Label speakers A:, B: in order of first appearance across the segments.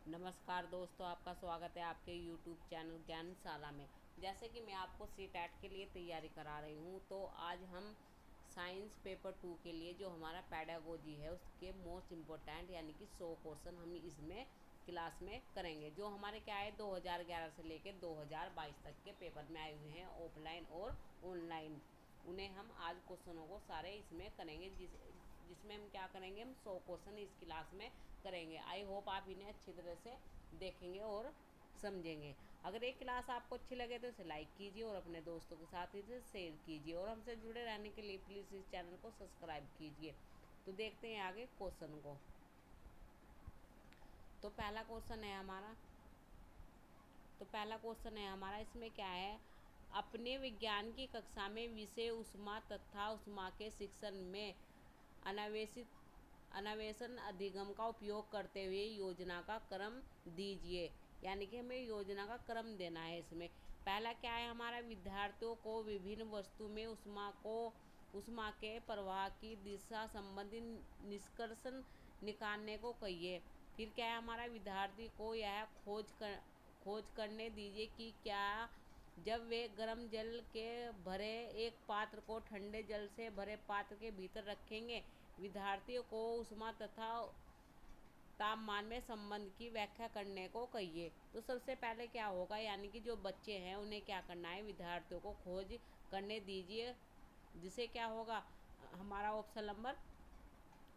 A: नमस्कार दोस्तों, आपका स्वागत है आपके YouTube चैनल ज्ञानशाला में। जैसे कि मैं आपको सीटेट के लिए तैयारी करा रही हूँ, तो आज हम साइंस पेपर 2 के लिए जो हमारा पैडागोजी है उसके मोस्ट इम्पोर्टेंट यानी कि 100 क्वेश्चन हम इसमें क्लास में करेंगे। जो हमारे क्या है 2011 से लेकर 2022 तक के पेपर में आए हुए हैं, ऑफलाइन और ऑनलाइन। उन्हें हम आज क्वेश्चनों को सारे इसमें करेंगे, जिसमें हम क्या करेंगे, हम 100 क्वेश्चन इस क्लास में करेंगे। आई होप आप इन्हें अच्छी तरह से देखेंगे और समझेंगे। अगर ये क्लास आपको अच्छी लगे तो इसे लाइक कीजिए और अपने दोस्तों के साथ इसे शेयर कीजिए, और हमसे जुड़े रहने के लिए प्लीज़ इस चैनल को सब्सक्राइब कीजिए। तो देखते हैं आगे क्वेश्चन को। तो पहला क्वेश्चन है हमारा, इसमें क्या है, अपने विज्ञान की कक्षा में विषय ऊष्मा तथा ऊष्मा के शिक्षण में अनावेशित अन्वेषण अधिगम का उपयोग करते हुए योजना का क्रम दीजिए। यानी कि हमें योजना का क्रम देना है। इसमें पहला क्या है हमारा, विद्यार्थियों को विभिन्न वस्तु में ऊष्मा के प्रवाह की दिशा संबंधी निष्कर्ष निकालने को कहिए। फिर क्या है हमारा, विद्यार्थी को यह खोज करने दीजिए कि क्या जब वे गर्म जल के भरे एक पात्र को ठंडे जल से भरे पात्र के भीतर रखेंगे, विद्यार्थियों को ऊष्मा तथा तापमान में संबंध की व्याख्या करने को कहिए। तो सबसे पहले क्या होगा, यानी कि जो बच्चे हैं उन्हें क्या करना है, विद्यार्थियों को खोज करने दीजिए, जिसे क्या होगा, हमारा ऑप्शन नंबर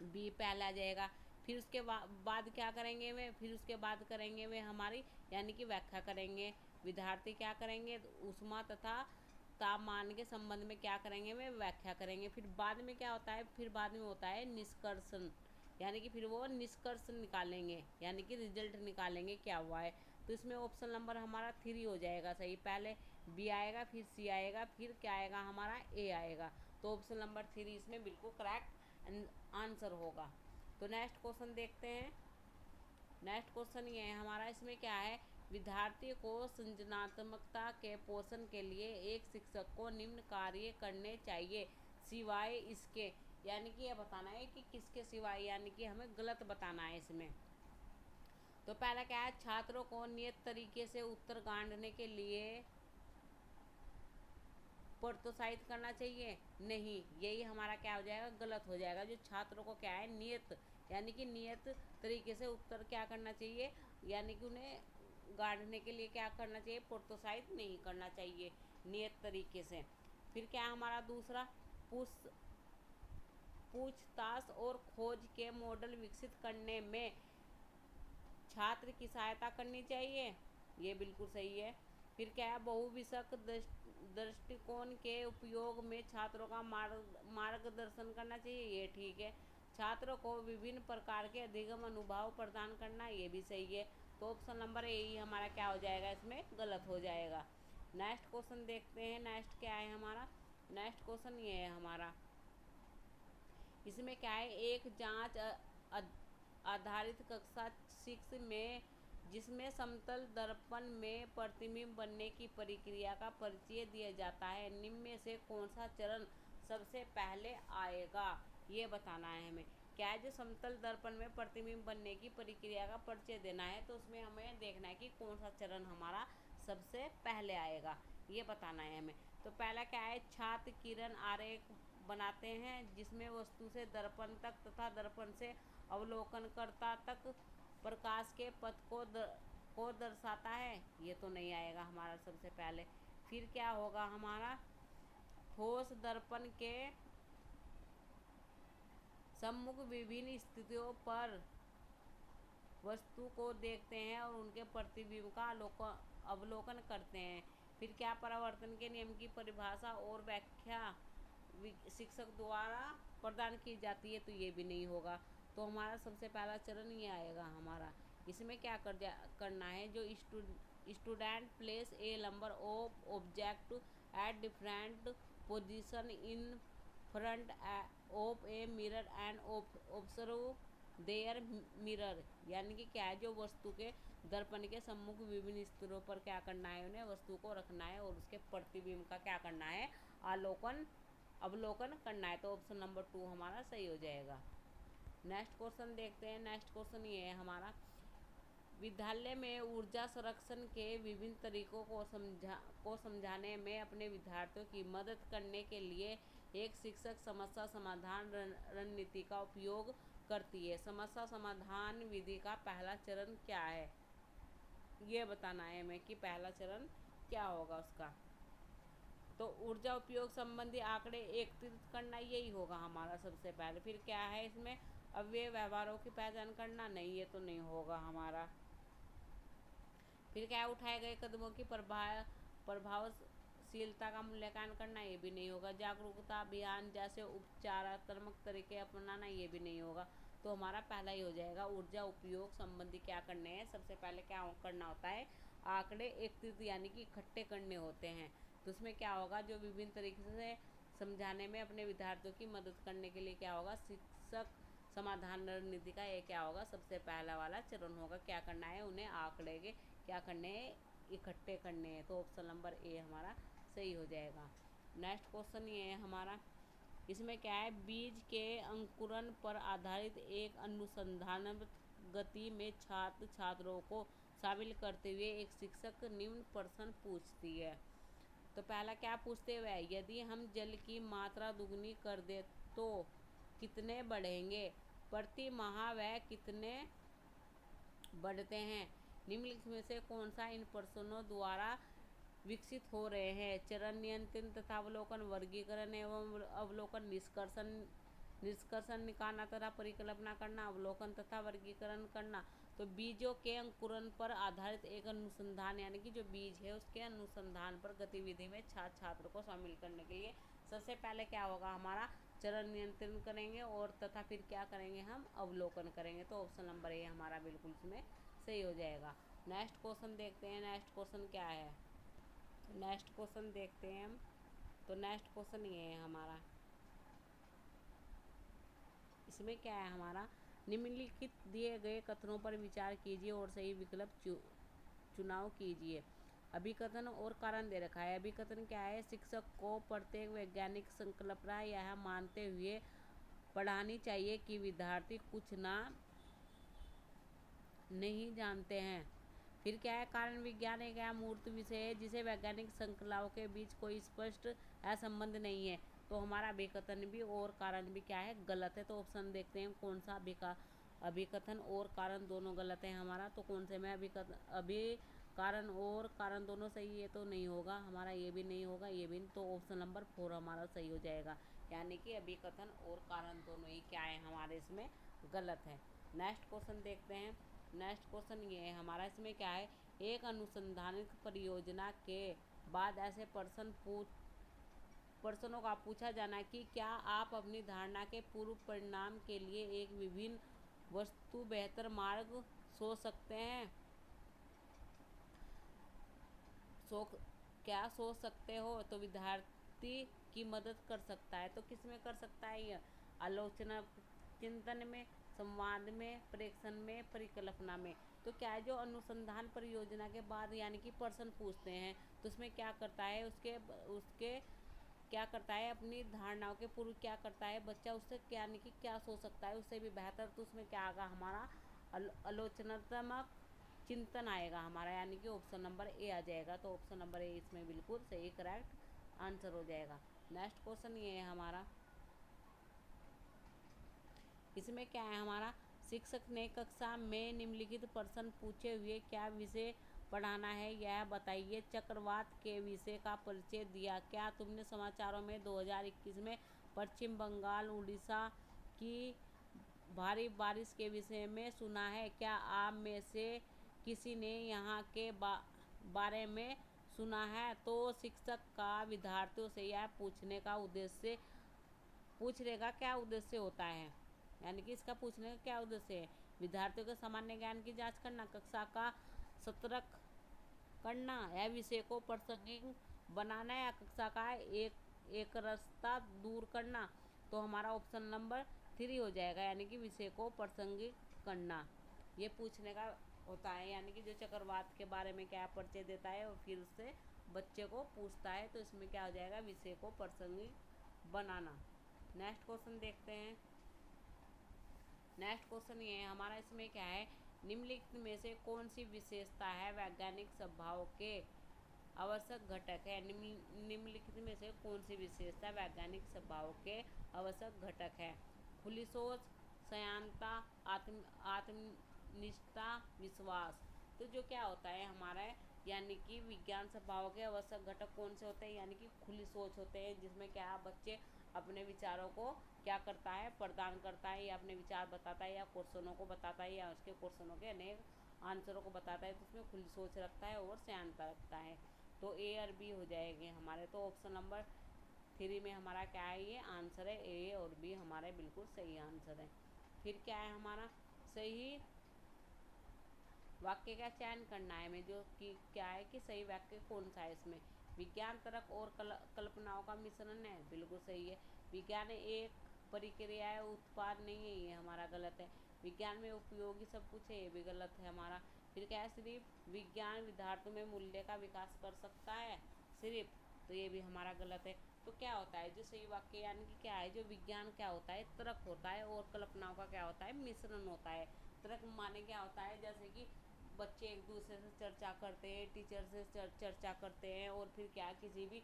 A: बी पहला आ जाएगा। फिर उसके बाद क्या करेंगे वे, फिर उसके बाद करेंगे वे हमारी यानी कि व्याख्या करेंगे। विद्यार्थी क्या करेंगे, ऊष्मा तथा तापमान के संबंध में क्या करेंगे, वे व्याख्या करेंगे। फिर बाद में क्या होता है, फिर बाद में होता है निष्कर्षण, यानी कि फिर वो निष्कर्ष निकालेंगे, यानी कि रिजल्ट निकालेंगे क्या हुआ है। तो इसमें ऑप्शन नंबर हमारा 3 हो जाएगा सही। पहले बी आएगा, फिर सी आएगा, फिर क्या आएगा हमारा ए आएगा। तो ऑप्शन नंबर 3 इसमें बिल्कुल करेक्ट आंसर होगा। तो नेक्स्ट क्वेश्चन देखते हैं। नेक्स्ट क्वेश्चन ये है हमारा, इसमें क्या है, विद्यार्थी को सृजनात्मकता के पोषण के लिए एक शिक्षक को निम्न कार्य करने चाहिए सिवाय इसके। यानी कि यह बताना है कि किसके सिवाय, यानी कि हमें गलत बताना है इसमें। तो पहला क्या है, छात्रों को नियत तरीके से उत्तर गांठने के लिए प्रोत्साहित करना चाहिए। नहीं, यही हमारा क्या हो जाएगा, गलत हो जाएगा। जो छात्रों को क्या है, नियत यानी कि नियत तरीके से उत्तर क्या करना चाहिए, यानी कि उन्हें गांठने के लिए क्या करना चाहिए, प्रोत्साहित नहीं करना चाहिए नियत तरीके से। फिर क्या हमारा दूसरा, पूछताछ और खोज के मॉडल विकसित करने में छात्र की सहायता करनी चाहिए, ये बिल्कुल सही है। फिर क्या है, बहुविषयक दृष्टिकोण के उपयोग में छात्रों का मार्गदर्शन करना चाहिए, ये ठीक है। छात्रों को विभिन्न प्रकार के अधिगम अनुभव प्रदान करना, ये भी सही है। तो ऑप्शन नंबर ए ही हमारा क्या हो जाएगा, इसमें गलत हो जाएगा। नेक्स्ट क्वेश्चन देखते हैं। नेक्स्ट क्या है हमारा, नेक्स्ट क्वेश्चन ये है हमारा, इसमें क्या है, एक जांच आधारित कक्षा 6 में जिसमें समतल दर्पण में प्रतिबिंब बनने की प्रक्रिया का परिचय दिया जाता है, निम्न में से कौन सा चरण सबसे पहले आएगा, ये बताना है हमें। क्या है, जो समतल दर्पण में प्रतिबिंब बनने की प्रक्रिया का परिचय देना है, तो उसमें हमें देखना है कि कौन सा चरण हमारा सबसे पहले आएगा, ये बताना है हमें। तो पहला क्या है, छात्र किरण आरेख बनाते हैं जिसमें वस्तु से दर्पण तक तथा दर्पण से अवलोकनकर्ता तक प्रकाश के पथ को दर्शाता है, ये तो नहीं आएगा हमारा सबसे पहले। फिर क्या होगा हमारा, ठोस दर्पण के सम्मुख विभिन्न स्थितियों पर वस्तु को देखते हैं और उनके प्रतिबिंब का अवलोकन करते हैं। फिर क्या, परावर्तन के नियम की परिभाषा और व्याख्या शिक्षक द्वारा प्रदान की जाती है, तो ये भी नहीं होगा। तो हमारा सबसे पहला चरण ये आएगा हमारा। इसमें क्या करना है, जो student place a number of object at different position in front of a mirror and observe their mirror, यानी कि क्या है, जो वस्तु के दर्पण के सम्मुख विभिन्न स्तरों पर क्या करना है, उन्हें वस्तु को रखना है और उसके प्रतिबिंब का क्या करना है, अवलोकन करना है। तो ऑप्शन नंबर 2 हमारा सही हो जाएगा। नेक्स्ट क्वेश्चन देखते हैं। नेक्स्ट क्वेश्चन ये है हमारा, विद्यालय में ऊर्जा संरक्षण के विभिन्न तरीकों को समझाने में अपने विद्यार्थियों की मदद करने के लिए एक शिक्षक समस्या समाधान रणनीति का उपयोग करती है। समस्या समाधान विधि का पहला चरण क्या है, ये बताना है हमें कि पहला चरण क्या होगा उसका। तो ऊर्जा उपयोग संबंधी आंकड़े एकत्रित करना, यही होगा हमारा सबसे पहले। फिर क्या है इसमें, अव्यय व्यवहारों की पहचान करना, नहीं ये तो नहीं होगा हमारा। फिर क्या, उठाए गए कदमों की प्रभावशीलता का मूल्यांकन करना, ये भी नहीं होगा। जागरूकता अभियान जैसे उपचारात्मक तरीके अपनाना, ये भी नहीं होगा। तो हमारा पहला ही हो जाएगा। ऊर्जा उपयोग संबंधी क्या करने हैं, सबसे पहले क्या करना होता है, आंकड़े एकत्रित यानी कि इकट्ठे करने होते हैं। तो उसमें क्या होगा, जो विभिन्न तरीके से समझाने में अपने विद्यार्थियों की मदद करने के लिए क्या होगा, शिक्षक समाधान रणनीति का ये क्या होगा, सबसे पहला वाला चरण होगा। क्या करना है, उन्हें आंकड़े के क्या करने हैं, इकट्ठे करने हैं। तो ऑप्शन नंबर ए हमारा सही हो जाएगा। नेक्स्ट क्वेश्चन ये है हमारा, इसमें क्या है, बीज के अंकुरण पर आधारित एक अनुसंधान गति में छात्र छात्रों को शामिल करते हुए एक शिक्षक निम्न प्रश्न पूछती है। तो पहला क्या पूछते हुए, यदि हम जल की मात्रा दुगनी कर दे तो कितने बढ़ेंगे, प्रति माह वह कितने बढ़ते हैं, निम्नलिखित में से कौन सा इन प्रश्नों द्वारा विकसित हो रहे हैं। चरण नियंत्रण तथा अवलोकन, वर्गीकरण एवं अवलोकन, निष्कर्षण निकालना तथा परिकल्पना करना, अवलोकन तथा वर्गीकरण करना। तो बीजों के अंकुरण पर आधारित एक अनुसंधान यानी कि जो बीज है उसके अनुसंधान पर गतिविधि में छात्र को शामिल करने के लिए सबसे पहले क्या होगा हमारा, चरण नियंत्रण करेंगे और तथा फिर क्या करेंगे, हम अवलोकन करेंगे। तो ऑप्शन नंबर ए हमारा बिल्कुल इसमें सही हो जाएगा। नेक्स्ट क्वेश्चन देखते हैं, नेक्स्ट क्वेश्चन क्या है। नेक्स्ट क्वेश्चन देखते हैं हम। तो नेक्स्ट क्वेश्चन ये है हमारा, इसमें क्या है हमारा, निम्नलिखित दिए गए कथनों पर विचार कीजिए और सही विकल्प चुनाव कीजिए। अभिकथन और कारण दे रखा है। अभिकथन क्या है, शिक्षक को प्रत्येक वैज्ञानिक संकल्पना यह मानते हुए पढ़ानी चाहिए कि विद्यार्थी कुछ नहीं जानते हैं। फिर क्या है, कारण विज्ञान एक अमूर्त विषय है जिसे वैज्ञानिक श्रृंखलाओं के बीच कोई स्पष्ट संबंध नहीं है। तो हमारा अभिकथन भी और कारण भी क्या है, गलत है। तो ऑप्शन देखते हैं कौन सा अभिकथन और कारण दोनों गलत है हमारा। तो कौन से में कारण और कारण दोनों सही है, तो नहीं होगा हमारा, ये भी नहीं होगा, ये भी नहीं। तो ऑप्शन नंबर 4 हमारा सही हो जाएगा, यानी कि अभिकथन और कारण दोनों ही क्या है हमारे इसमें गलत है। नेक्स्ट क्वेश्चन देखते हैं। नेक्स्ट क्वेश्चन ये है हमारा, इसमें क्या है, एक अनुसंधानिक परियोजना के बाद ऐसे प्रश्नों का पूछा जाना कि क्या आप अपनी धारणा के पूर्व परिणाम के लिए एक विभिन्न वस्तु बेहतर मार्ग सोच सकते हैं, क्या सोच सकते हो। तो विद्यार्थी की मदद कर सकता है। तो किस में कर सकता है यह, आलोचना चिंतन में, संवाद में, प्रेक्षण में, परिकल्पना में। तो क्या है, जो अनुसंधान परियोजना के बाद यानी कि प्रश्न पूछते हैं तो उसमें क्या करता है, उसके क्या करता है, अपनी धारणाओं के पूर्व क्या करता है बच्चा, उससे यानी कि क्या सोच सकता है उससे भी बेहतर। तो उसमें क्या आएगा हमारा, आलोचनात्मक चिंतन आएगा हमारा, यानी कि ऑप्शन नंबर ए आ जाएगा। तो ऑप्शन नंबर ए इसमें बिल्कुल सही करेक्ट आंसर हो जाएगा। नेक्स्ट क्वेश्चन ये है हमारा, इसमें क्या है हमारा, शिक्षक ने कक्षा में निम्नलिखित प्रश्न पूछे हुए क्या विषय पढ़ाना है यह बताइए। चक्रवात के विषय का परिचय दिया। क्या तुमने समाचारों में 2021 में पश्चिम बंगाल उड़ीसा की भारी बारिश के विषय में सुना है। क्या आप में से किसी ने यहाँ के बारे में सुना है। तो शिक्षक का विद्यार्थियों से यह पूछने का क्या उद्देश्य होता है, यानी कि इसका पूछने का क्या उद्देश्य है, विद्यार्थियों के सामान्य ज्ञान की जांच करना, कक्षा का सतर्क करना, या विषय को प्रासंगिक बनाना, या कक्षा का एक रास्ता दूर करना। तो हमारा ऑप्शन नंबर 3 हो जाएगा, यानी कि विषय को प्रासंगिक करना, ये पूछने का होता है। यानी कि जो चक्रवात के बारे में क्या परिचय देता है और फिर उससे बच्चे को पूछता है, तो इसमें क्या हो जाएगा, विषय को प्रासंगिक बनाना। नेक्स्ट क्वेश्चन देखते हैं। नेक्स्ट क्वेश्चन ये है हमारा, इसमें क्या है, निम्नलिखित में से कौन सी विशेषता है वैज्ञानिक स्वभाव के आवश्यक घटक है? निम्नलिखित में से कौन सी विशेषता वैज्ञानिक स्वभाव के आवश्यक घटक है? खुली सोच, सयानता, आत्मनिष्ठा, विश्वास। तो जो क्या होता है हमारा, यानी कि विज्ञान स्वभाव के आवश्यक घटक कौन से होते हैं? यानी कि खुली सोच होते हैं, जिसमें क्या बच्चे अपने विचारों को क्या करता है, प्रदान करता है, या अपने विचार बताता है, या क्वेश्चनों को बताता है, या उसके क्वेश्चनों के अनेक आंसरों को बताता है। तो उसमें खुली सोच रखता है और सयानता रखता है। तो ए और बी हो जाएंगे हमारे। तो ऑप्शन नंबर 3 में हमारा क्या है, ये आंसर है। ए और बी हमारे बिल्कुल सही आंसर है। फिर क्या है हमारा, सही वाक्य का चयन करना है हमें, जो कि क्या है कि सही वाक्य कौन सा है इसमें। विज्ञान तर्क और कल्पनाओं का मिश्रण है, बिल्कुल सही है। विज्ञान एक प्रक्रिया है, उत्पाद नहीं है, ये हमारा गलत है। विज्ञान में उपयोगी सब कुछ है, ये भी गलत है हमारा। फिर क्या है, सिर्फ विज्ञान विद्यार्थियों में मूल्य का विकास कर सकता है सिर्फ, तो ये भी हमारा गलत है। तो क्या होता है जो सही वाक्य, यानी कि क्या है, जो विज्ञान क्या होता है, तर्क होता है, और कल्पनाओं का क्या होता है, मिश्रण होता है। तर्क माने क्या होता है, जैसे कि बच्चे एक दूसरे से चर्चा करते हैं, टीचर से चर्चा करते हैं, और फिर क्या किसी भी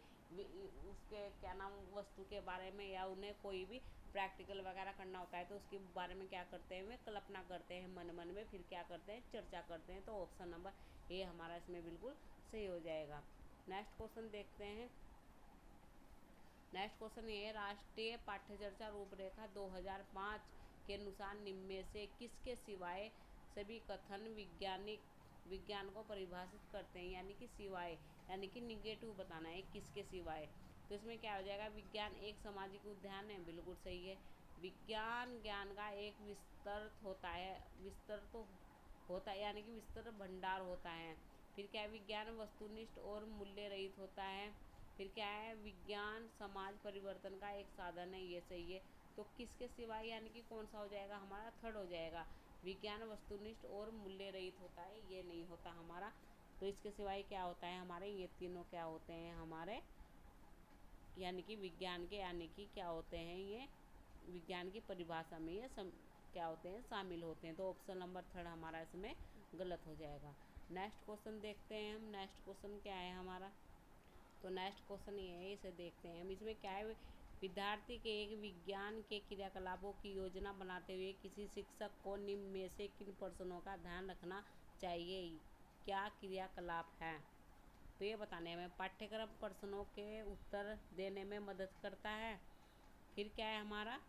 A: उसके क्या नाम वस्तु के बारे में, या उन्हें कोई भी प्रैक्टिकल वगैरह करना होता है, तो उसके बारे में क्या करते हैं, वे कल्पना करते हैं मन मन में, फिर क्या करते हैं, चर्चा करते हैं। तो ऑप्शन नंबर ए हमारा इसमें बिल्कुल सही हो जाएगा। नेक्स्ट क्वेश्चन देखते हैं। नेक्स्ट क्वेश्चन ये है, राष्ट्रीय पाठ्यचर्या रूपरेखा 2005 के अनुसार निम्न में से किसके सिवाय सभी कथन विज्ञान को परिभाषित करते हैं? यानी कि सिवाय, यानी कि निगेटिव बताना है, किसके सिवाय। तो इसमें क्या हो जाएगा, विज्ञान एक सामाजिक उद्यान है, बिल्कुल सही है। विज्ञान ज्ञान का एक विस्तृत होता है, विस्तृत तो होता है, यानी कि विस्तृत भंडार होता है। फिर क्या है, विज्ञान वस्तुनिष्ठ और मूल्य रहित होता है। फिर क्या है, विज्ञान समाज परिवर्तन का एक साधन है, ये सही है। तो किसके सिवाय, यानी कि कौन सा हो जाएगा हमारा, थर्ड हो जाएगा। विज्ञान वस्तुनिष्ठ और मूल्य रहित होता है, ये नहीं होता हमारा। तो इसके सिवाय क्या होता है हमारे, ये तीनों क्या होते हैं हमारे, यानी कि विज्ञान के, यानी कि क्या होते हैं, ये विज्ञान की परिभाषा में ये क्या होते हैं, शामिल होते हैं। तो ऑप्शन नंबर 3 हमारा इसमें गलत हो जाएगा। नेक्स्ट क्वेश्चन देखते हैं हम। नेक्स्ट क्वेश्चन क्या है हमारा, तो नेक्स्ट क्वेश्चन ये है, इसे देखते हैं हम। इसमें क्या है, विद्यार्थी के एक विज्ञान के क्रियाकलापों की योजना बनाते हुए किसी शिक्षक को निम्न में से किन प्रश्नों का ध्यान रखना चाहिए? क्या क्रियाकलाप है? तो ये बताने हमें, पाठ्यक्रम प्रश्नों के उत्तर देने में मदद करता है। फिर क्या है हमारा,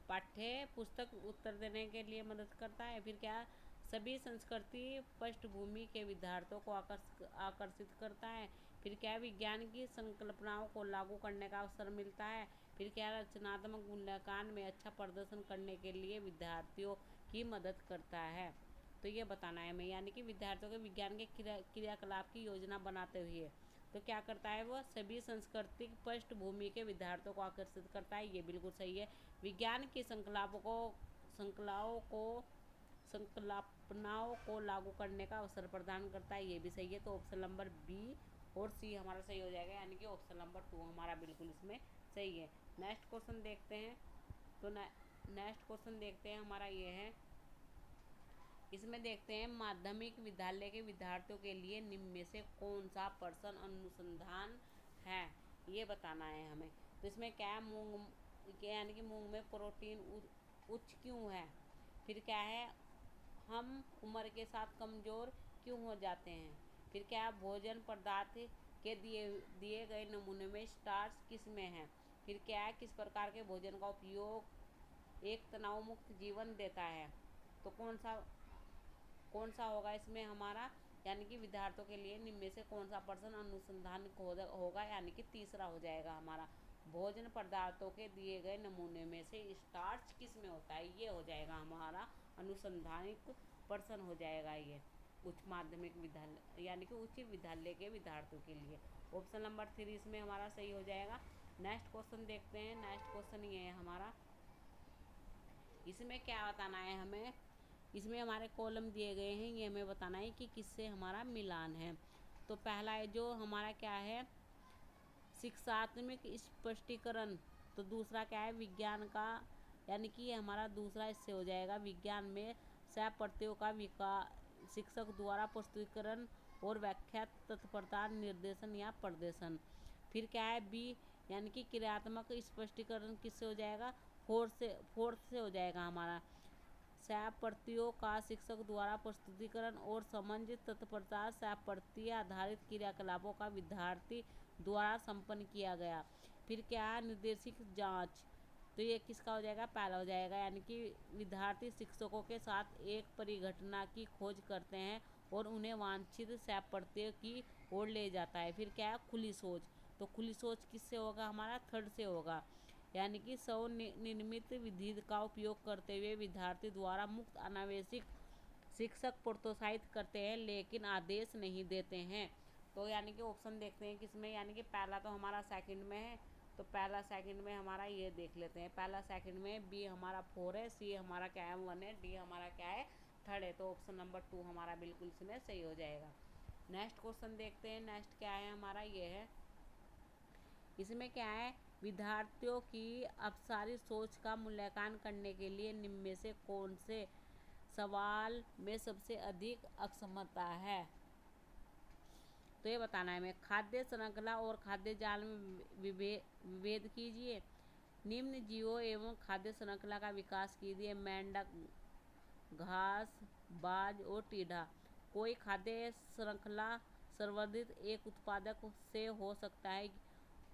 A: पाठ्य पुस्तक उत्तर देने के लिए मदद करता है। फिर क्या, सभी संस्कृति पृष्ठभूमि के विद्यार्थियों को आकर्षित करता है। फिर क्या, विज्ञान की संकल्पनाओं को लागू करने का अवसर मिलता है। फिर क्या, रचनात्मक मूल्यांकन में अच्छा प्रदर्शन करने के लिए विद्यार्थियों की मदद करता है। तो ये बताना है हमें, यानी कि विद्यार्थियों के विज्ञान के क्रियाकलाप की योजना बनाते हुए तो क्या करता है, वह सभी सांस्कृतिक पृष्ठभूमि के विद्यार्थियों को आकर्षित करता है, ये बिल्कुल सही है। विज्ञान की संकल्पनाओं को लागू करने का अवसर प्रदान करता है, ये भी सही है। तो ऑप्शन नंबर बी और सी हमारा सही हो जाएगा, यानी कि ऑप्शन नंबर 2 हमारा बिल्कुल इसमें सही है। नेक्स्ट क्वेश्चन देखते हैं। तो नेक्स्ट क्वेश्चन देखते हैं हमारा ये है, इसमें देखते हैं, माध्यमिक विद्यालय के विद्यार्थियों के लिए निम्न में से कौन सा प्रश्न अनुसंधान है, ये बताना है हमें। तो इसमें क्या है, मूंग, यानी कि मूंग में प्रोटीन उच्च क्यों है। फिर क्या है, हम उम्र के साथ कमज़ोर क्यों हो जाते हैं। फिर क्या है, भोजन पदार्थ के दिए गए नमूने में स्टार्च किस में है। फिर क्या है, किस प्रकार के भोजन का उपयोग एक तनाव मुक्त जीवन देता है। तो कौन सा होगा इसमें हमारा, यानी कि विद्यार्थियों के लिए निम्न में से कौन सा प्रश्न अनुसंधान होगा, यानी कि तीसरा हो जाएगा हमारा। भोजन पदार्थों के दिए गए नमूने में से स्टार्च किस में होता है, ये हो जाएगा हमारा अनुसंधानिक प्रश्न हो जाएगा ये उच्च माध्यमिक विद्यालय, यानी कि उच्च विद्यालय के विद्यार्थियों के लिए। ऑप्शन नंबर 3 इसमें हमारा सही हो जाएगा। नेक्स्ट क्वेश्चन देखते हैं। नेक्स्ट क्वेश्चन ये है हमारा, इसमें क्या बताना है हमें, इसमें हमारे कॉलम दिए गए हैं, ये हमें बताना है कि किससे हमारा मिलान है। तो पहला है जो हमारा क्या है, शिक्षात्मक स्पष्टीकरण। तो दूसरा क्या है, विज्ञान का, यानी कि ये हमारा दूसरा इससे हो जाएगा, विज्ञान में सह प्रत्ययों का विकास शिक्षक द्वारा प्रस्तुतिकरण और व्याख्या तत्परता निर्देशन या प्रदर्शन। फिर क्या है बी यानी कि क्रियात्मक स्पष्टीकरण किससे हो जाएगा, फोर्थ से हो जाएगा हमारा। सह प्रत्ययों का शिक्षक द्वारा प्रस्तुतिकरण और समझ तत्परता सह प्रत्यय आधारित क्रियाकलापों का विद्यार्थी द्वारा संपन्न किया गया। फिर क्या है निर्देशित जांच, तो ये किसका हो जाएगा, पहला हो जाएगा, यानी कि विद्यार्थी शिक्षकों के साथ एक परिघटना की खोज करते हैं और उन्हें वांछित सह प्रत्यय की ओर ले जाता है। फिर क्या है खुली सोच, तो खुली सोच किससे होगा, हमारा थर्ड से होगा, यानी कि स्वनिर्मित विधि का उपयोग करते हुए विद्यार्थी द्वारा मुक्त अनावश्यक शिक्षक प्रोत्साहित करते हैं लेकिन आदेश नहीं देते हैं। तो यानी कि ऑप्शन देखते हैं किसमें, यानी कि पहला तो हमारा सेकंड में है, तो पहला सेकंड में हमारा ये देख लेते हैं। पहला सेकंड में बी हमारा 4 है, सी हमारा क्या है 1 है, डी हमारा क्या है 3 है। तो ऑप्शन नंबर 2 हमारा बिल्कुल इसमें सही हो जाएगा। नेक्स्ट क्वेश्चन देखते हैं। नेक्स्ट क्या है हमारा, ये है, इसमें क्या है, विद्यार्थियों की अपसारी सोच का मूल्यांकन करने के लिए निम्न में से कौन से सवाल में सबसे अधिक अक्षमता है। तो ये बताना है हमें। खाद्य श्रृंखला और खाद्य जाल में विभेद कीजिए। निम्न जीवों एवं खाद्य श्रृंखला का विकास कीजिए। मेंढक, घास, बाज और टीढ़ा। कोई खाद्य श्रृंखला संवर्धित एक उत्पादक से हो सकता है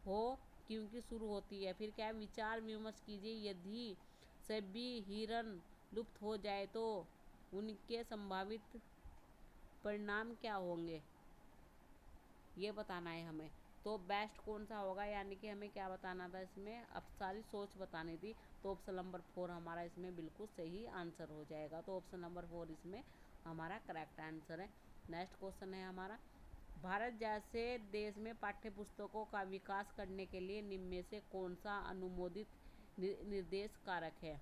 A: हो क्योंकि शुरू होती है। फिर क्या है, विचार विमर्श कीजिए। यदि सभी हिरण लुप्त हो जाए तो उनके संभावित परिणाम क्या होंगे, ये बताना है हमें। तो बेस्ट कौन सा होगा, यानी कि हमें क्या बताना था इसमें, अपसारी सोच बतानी थी। तो ऑप्शन नंबर 4 हमारा इसमें बिल्कुल सही आंसर हो जाएगा। तो ऑप्शन नंबर 4 इसमें हमारा करेक्ट आंसर है। नेक्स्ट क्वेश्चन है हमारा, भारत जैसे देश में पाठ्य पुस्तकों का विकास करने के लिए निम्न में से कौन सा अनुमोदित निर्देश कारक है।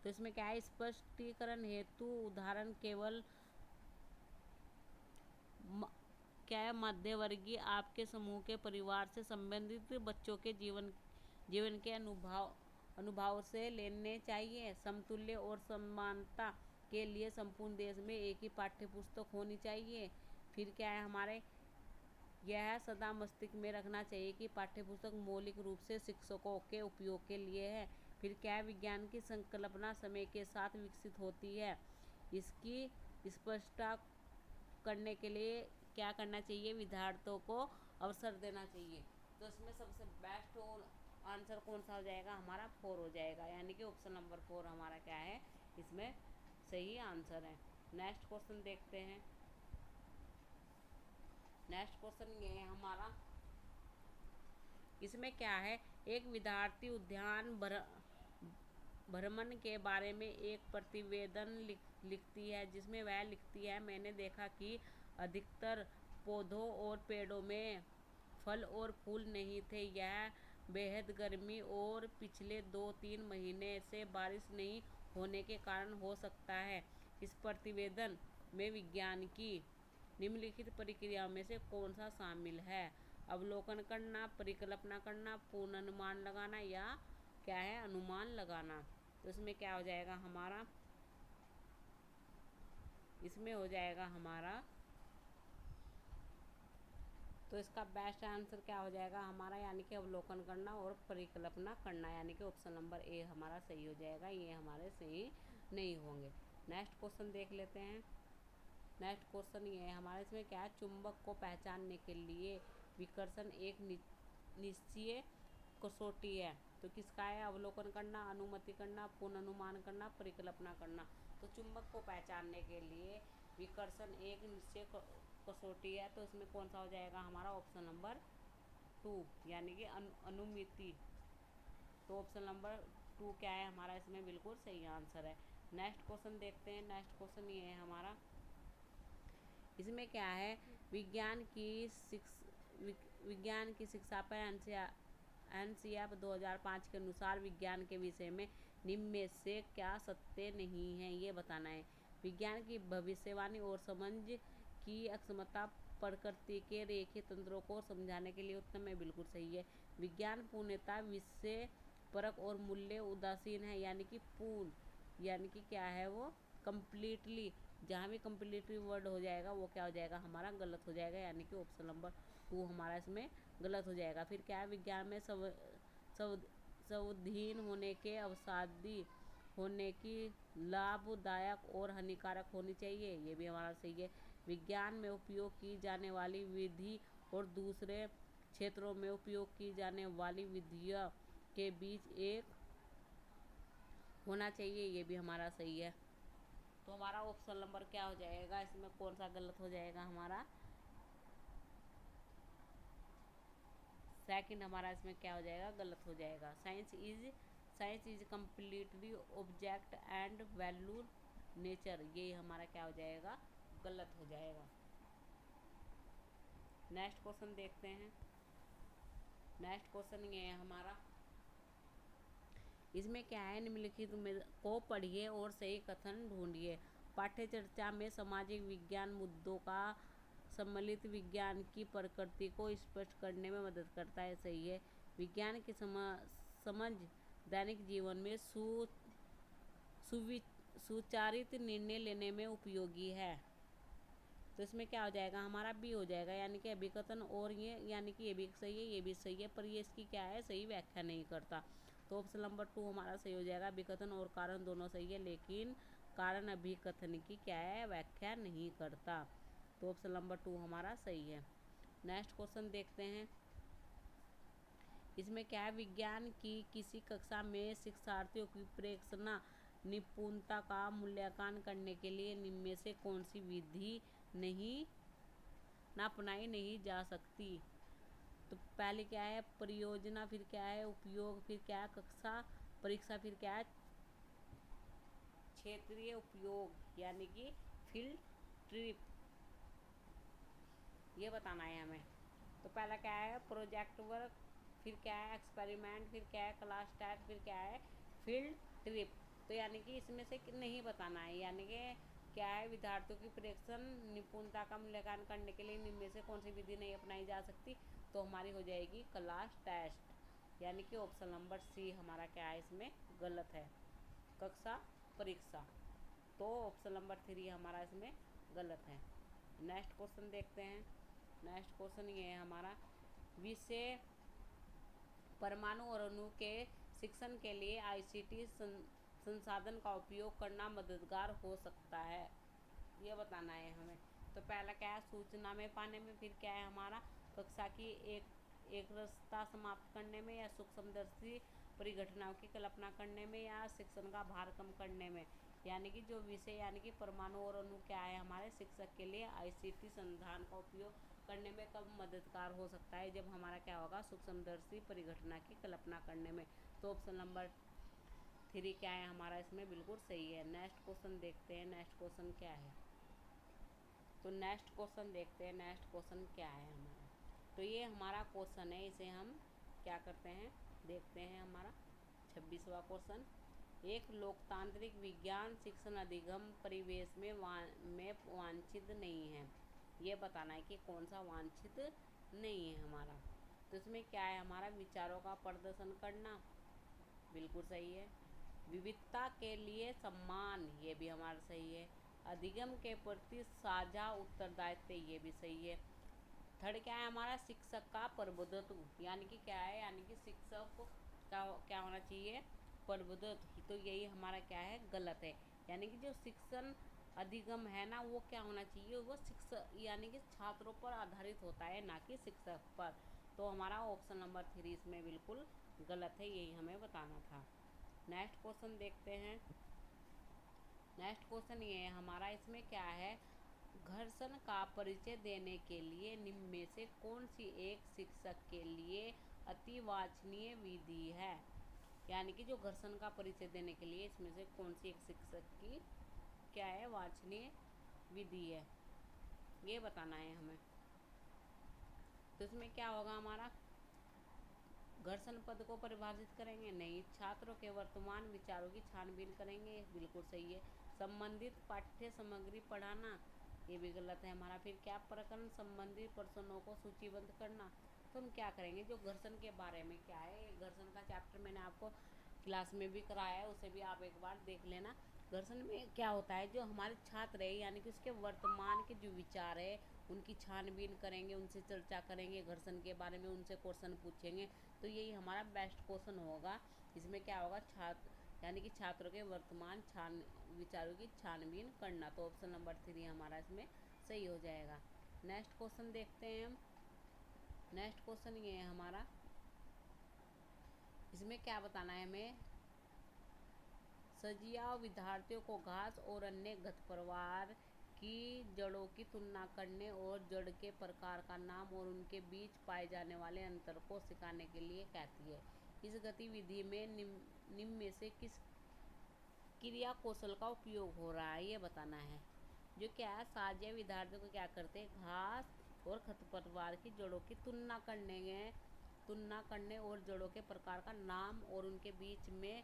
A: तो इसमें क्या है, स्पष्टीकरण हेतु उदाहरण केवल क्या है, मध्यवर्गीय आपके समूह के परिवार से संबंधित बच्चों के जीवन के अनुभव से लेने चाहिए। समतुल्य और समानता के लिए संपूर्ण देश में एक ही पाठ्य पुस्तक होनी चाहिए। फिर क्या है हमारे, यह सदा मस्तिष्क में रखना चाहिए कि पाठ्य पुस्तक मौलिक रूप से शिक्षकों के उपयोग के लिए है। फिर क्या है, विज्ञान की संकल्पना समय के साथ विकसित होती है। इसकी स्पष्टता करने के लिए क्या करना चाहिए, विद्यार्थियों को अवसर देना चाहिए। तो इसमें सबसे बेस्ट आंसर कौन सा हो जाएगा, हमारा 4 हो जाएगा, यानी कि ऑप्शन नंबर 4 हमारा क्या है इसमें सही आंसर है। नेक्स्ट क्वेश्चन देखते हैं। नेक्स्ट क्वेश्चन ये है हमारा, इसमें क्या है, एक विद्यार्थी उद्यान भ्रमण के बारे में एक प्रतिवेदन लिखती है जिसमें वह लिखती है, मैंने देखा कि अधिकतर पौधों और पेड़ों में फल और फूल नहीं थे। यह बेहद गर्मी और पिछले 2-3 महीने से बारिश नहीं होने के कारण हो सकता है। इस प्रतिवेदन में विज्ञान की निम्नलिखित प्रक्रियाओं में से कौन सा शामिल है। अवलोकन करना, परिकल्पना करना, पूर्वानुमान लगाना या क्या है अनुमान लगाना। तो इसमें क्या हो जाएगा हमारा, इसमें हो जाएगा हमारा, तो इसका बेस्ट आंसर क्या हो जाएगा हमारा, यानी कि अवलोकन करना और परिकल्पना करना, यानी कि ऑप्शन नंबर ए हमारा सही हो जाएगा। ये हमारे सही नहीं होंगे। नेक्स्ट क्वेश्चन देख लेते हैं। नेक्स्ट क्वेश्चन ये है हमारा, इसमें क्या है, चुंबक को पहचानने के लिए विकर्षण एक निश्चय कसौटी है। तो किसका है, अवलोकन करना, अनुमति करना, पूर्वानुमान करना, परिकल्पना करना। तो चुंबक को पहचानने के लिए विकर्षण एक निश्चय कसौटी है। तो इसमें कौन सा हो जाएगा हमारा, ऑप्शन नंबर 2 यानी कि अनुमिति। तो ऑप्शन नंबर 2 क्या है हमारा इसमें बिल्कुल सही आंसर है। नेक्स्ट क्वेश्चन देखते हैं। नेक्स्ट क्वेश्चन ये है हमारा, इसमें क्या है, विज्ञान की शिक्षा पर NCERT 2005 के अनुसार विज्ञान के विषय में निम्न में से क्या सत्य नहीं है, ये बताना है। विज्ञान की भविष्यवाणी और समझ की अक्षमता प्रकृति के रेखीय तंत्रों को समझाने के लिए उत्तम है, बिल्कुल सही है। विज्ञान पूर्णतः विषय परक और मूल्य उदासीन है, यानी कि पूर्ण, यानी कि क्या है वो कम्प्लीटली, जहाँ भी कम्प्लीटली वर्ड हो जाएगा वो क्या हो जाएगा हमारा गलत हो जाएगा, यानी कि ऑप्शन नंबर 2 हमारा इसमें गलत हो जाएगा। फिर क्या है, विज्ञान में सावधान होने के अवसादी होने की लाभदायक और हानिकारक होनी चाहिए, ये भी हमारा सही है। विज्ञान में उपयोग की जाने वाली विधि और दूसरे क्षेत्रों में उपयोग की जाने वाली विधियों के बीच एक होना चाहिए, ये भी हमारा सही है। तो हमारा ऑप्शन नंबर क्या हो जाएगा, इसमें कौन सा गलत हो जाएगा हमारा, सेकंड हमारा इसमें क्या हो जाएगा, गलत हो जाएगा। Science is completely object and value nature, ये हमारा क्या हो जाएगा, गलत हो जाएगा। नेक्स्ट क्वेश्चन देखते हैं। नेक्स्ट क्वेश्चन ये है हमारा, इसमें क्या है, निम्नलिखित में को पढ़िए और सही कथन ढूंढिए। पाठ्य चर्चा में सामाजिक विज्ञान मुद्दों का सम्मिलित विज्ञान की प्रकृति को स्पष्ट करने में मदद करता है, सही है। विज्ञान की समझ दैनिक जीवन में सुचारित निर्णय लेने में उपयोगी है, तो इसमें क्या हो जाएगा हमारा बी हो जाएगा, यानी कि अभिकथन और ये, यानी कि ये भी सही है, ये भी सही है, पर ये इसकी क्या है, सही व्याख्या नहीं करता, तो ऑप्शन नंबर 2 हमारा सही हो जाएगा। अभिकथन और कारण दोनों सही है, लेकिन कारण अभिकथन की क्या है, व्याख्या नहीं करता, तो ऑप्शन नंबर 2 हमारा सही है। नेक्स्ट क्वेश्चन देखते हैं। इसमें क्या है, विज्ञान की किसी कक्षा में शिक्षार्थियों की प्रेक्षण निपुणता का मूल्यांकन करने के लिए निम्न में से कौन सी विधि अपनाई नहीं जा सकती। तो पहले क्या है, परियोजना, फिर क्या है उपयोग, फिर क्या है कक्षा परीक्षा, फिर क्या है क्षेत्रीय उपयोग, यानी कि फील्ड ट्रिप, ये बताना है हमें। तो पहला क्या है, प्रोजेक्ट वर्क, फिर क्या है एक्सपेरिमेंट, फिर क्या है क्लास टेस्ट, फिर क्या है फील्ड ट्रिप, तो यानी कि इसमें से नहीं बताना है, यानी कि क्या है, विद्यार्थियों की प्रेक्षण निपुणता का मूल्यांकन करने के लिए निम्न में से कौन सी विधि नहीं अपनाई जा सकती, तो हमारी हो जाएगी क्लास टेस्ट, यानी कि ऑप्शन नंबर सी हमारा क्या है, इसमें गलत है, कक्षा परीक्षा, तो ऑप्शन नंबर 3 हमारा इसमें गलत है। नेक्स्ट क्वेश्चन देखते हैं। नेक्स्ट क्वेश्चन ये है हमारा, विषय परमाणु और अणु के शिक्षण के लिए आईसीटी संसाधन का उपयोग करना मददगार हो सकता है, ये बताना है हमें। तो पहला क्या है, सूचना में पाने में, फिर क्या है हमारा कक्षा की एक रस्ता समाप्त करने में, या सूक्ष्मदर्शी परिघटनाओं की कल्पना करने में, या शिक्षण का भार कम करने में, यानी कि जो विषय यानी कि परमाणु और अणु क्या है हमारे शिक्षक के लिए आईसीटी संसाधन का उपयोग करने में कब मददगार हो सकता है, जब हमारा क्या होगा, सूक्ष्मदर्शी परिघटना की कल्पना करने में, तो ऑप्शन नंबर 3 क्या है हमारा, इसमें बिल्कुल सही है। नेक्स्ट क्वेश्चन देखते हैं। नेक्स्ट क्वेश्चन क्या है, तो नेक्स्ट क्वेश्चन देखते हैं। नेक्स्ट क्वेश्चन क्या है हमारा, तो ये हमारा क्वेश्चन है, इसे हम क्या करते हैं, देखते हैं। हमारा 26वां क्वेश्चन, एक लोकतांत्रिक विज्ञान शिक्षण अधिगम परिवेश में वांछित नहीं है, ये बताना है कि कौन सा वांछित नहीं है हमारा। तो इसमें क्या है हमारा, विचारों का प्रदर्शन करना, बिल्कुल सही है। विविधता के लिए सम्मान, ये भी हमारा सही है। अधिगम के प्रति साझा उत्तरदायित्व, ये भी सही है। थर्ड क्या है हमारा, शिक्षक का प्रबुद्धत्व, यानी कि क्या है, यानी कि शिक्षक को क्या होना चाहिए, प्रबुद्धत्व, तो यही हमारा क्या है, गलत है। यानी कि जो शिक्षण अधिगम है ना, वो क्या होना चाहिए, वो शिक्षक यानी कि छात्रों पर आधारित होता है, ना कि शिक्षक पर, तो हमारा ऑप्शन नंबर 3 इसमें बिल्कुल गलत है, यही हमें बताना था। नेक्स्ट क्वेश्चन देखते हैं। नेक्स्ट क्वेश्चन ये है हमारा, इसमें क्या है, घर्षण का परिचय देने के लिए निम्न में से कौन सी एक शिक्षक के लिए अति वांछनीय विधि है, यानी कि जो घर्षण का परिचय देने के लिए इसमें से कौन सी एक शिक्षक की क्या है, वांछनीय विधि है, ये बताना है हमें। तो इसमें क्या होगा हमारा, घर्षण पद को परिभाषित करेंगे, नहीं। छात्रों के वर्तमान विचारों की छानबीन करेंगे, बिल्कुल सही है। संबंधित पाठ्य सामग्री पढ़ाना, ये भी गलत है हमारा। फिर क्या, प्रकरण संबंधित प्रश्नों को सूचीबद्ध करना, तो हम क्या करेंगे, जो घर्षण के बारे में क्या है, घर्षण का चैप्टर मैंने आपको क्लास में भी कराया है, उसे भी आप एक बार देख लेना। घर्षण में क्या होता है, जो हमारे छात्र है यानी कि उसके वर्तमान के जो विचार है उनकी छानबीन करेंगे, उनसे चर्चा करेंगे, घर्षण के बारे में उनसे क्वेश्चन पूछेंगे। तो यही हमारा बेस्ट क्वेश्चन होगा। इसमें क्या होगा, छात्र यानी कि छात्रों के वर्तमान विचारों की छानबीन करना। तो ऑप्शन नंबर 3 हमारा इसमें सही हो जाएगा। नेक्स्ट क्वेश्चन देखते हैं हम। नेक्स्ट क्वेश्चन ये है हमारा, इसमें क्या बताना है हमें, सजिया विद्यार्थियों को घास और अन्य घटप्रवार की जड़ों की तुलना करने और जड़ के प्रकार का नाम और उनके बीच पाए जाने वाले अंतर को सिखाने के लिए कहती है। इस गतिविधि में निम्न में से किस क्रिया कौशल का उपयोग हो रहा है, ये बताना है। जो क्या है, साजिया विद्यार्थियों को क्या करते हैं, घास और खरपतवार की जड़ों की तुलना करने और जड़ों के प्रकार का नाम और उनके बीच में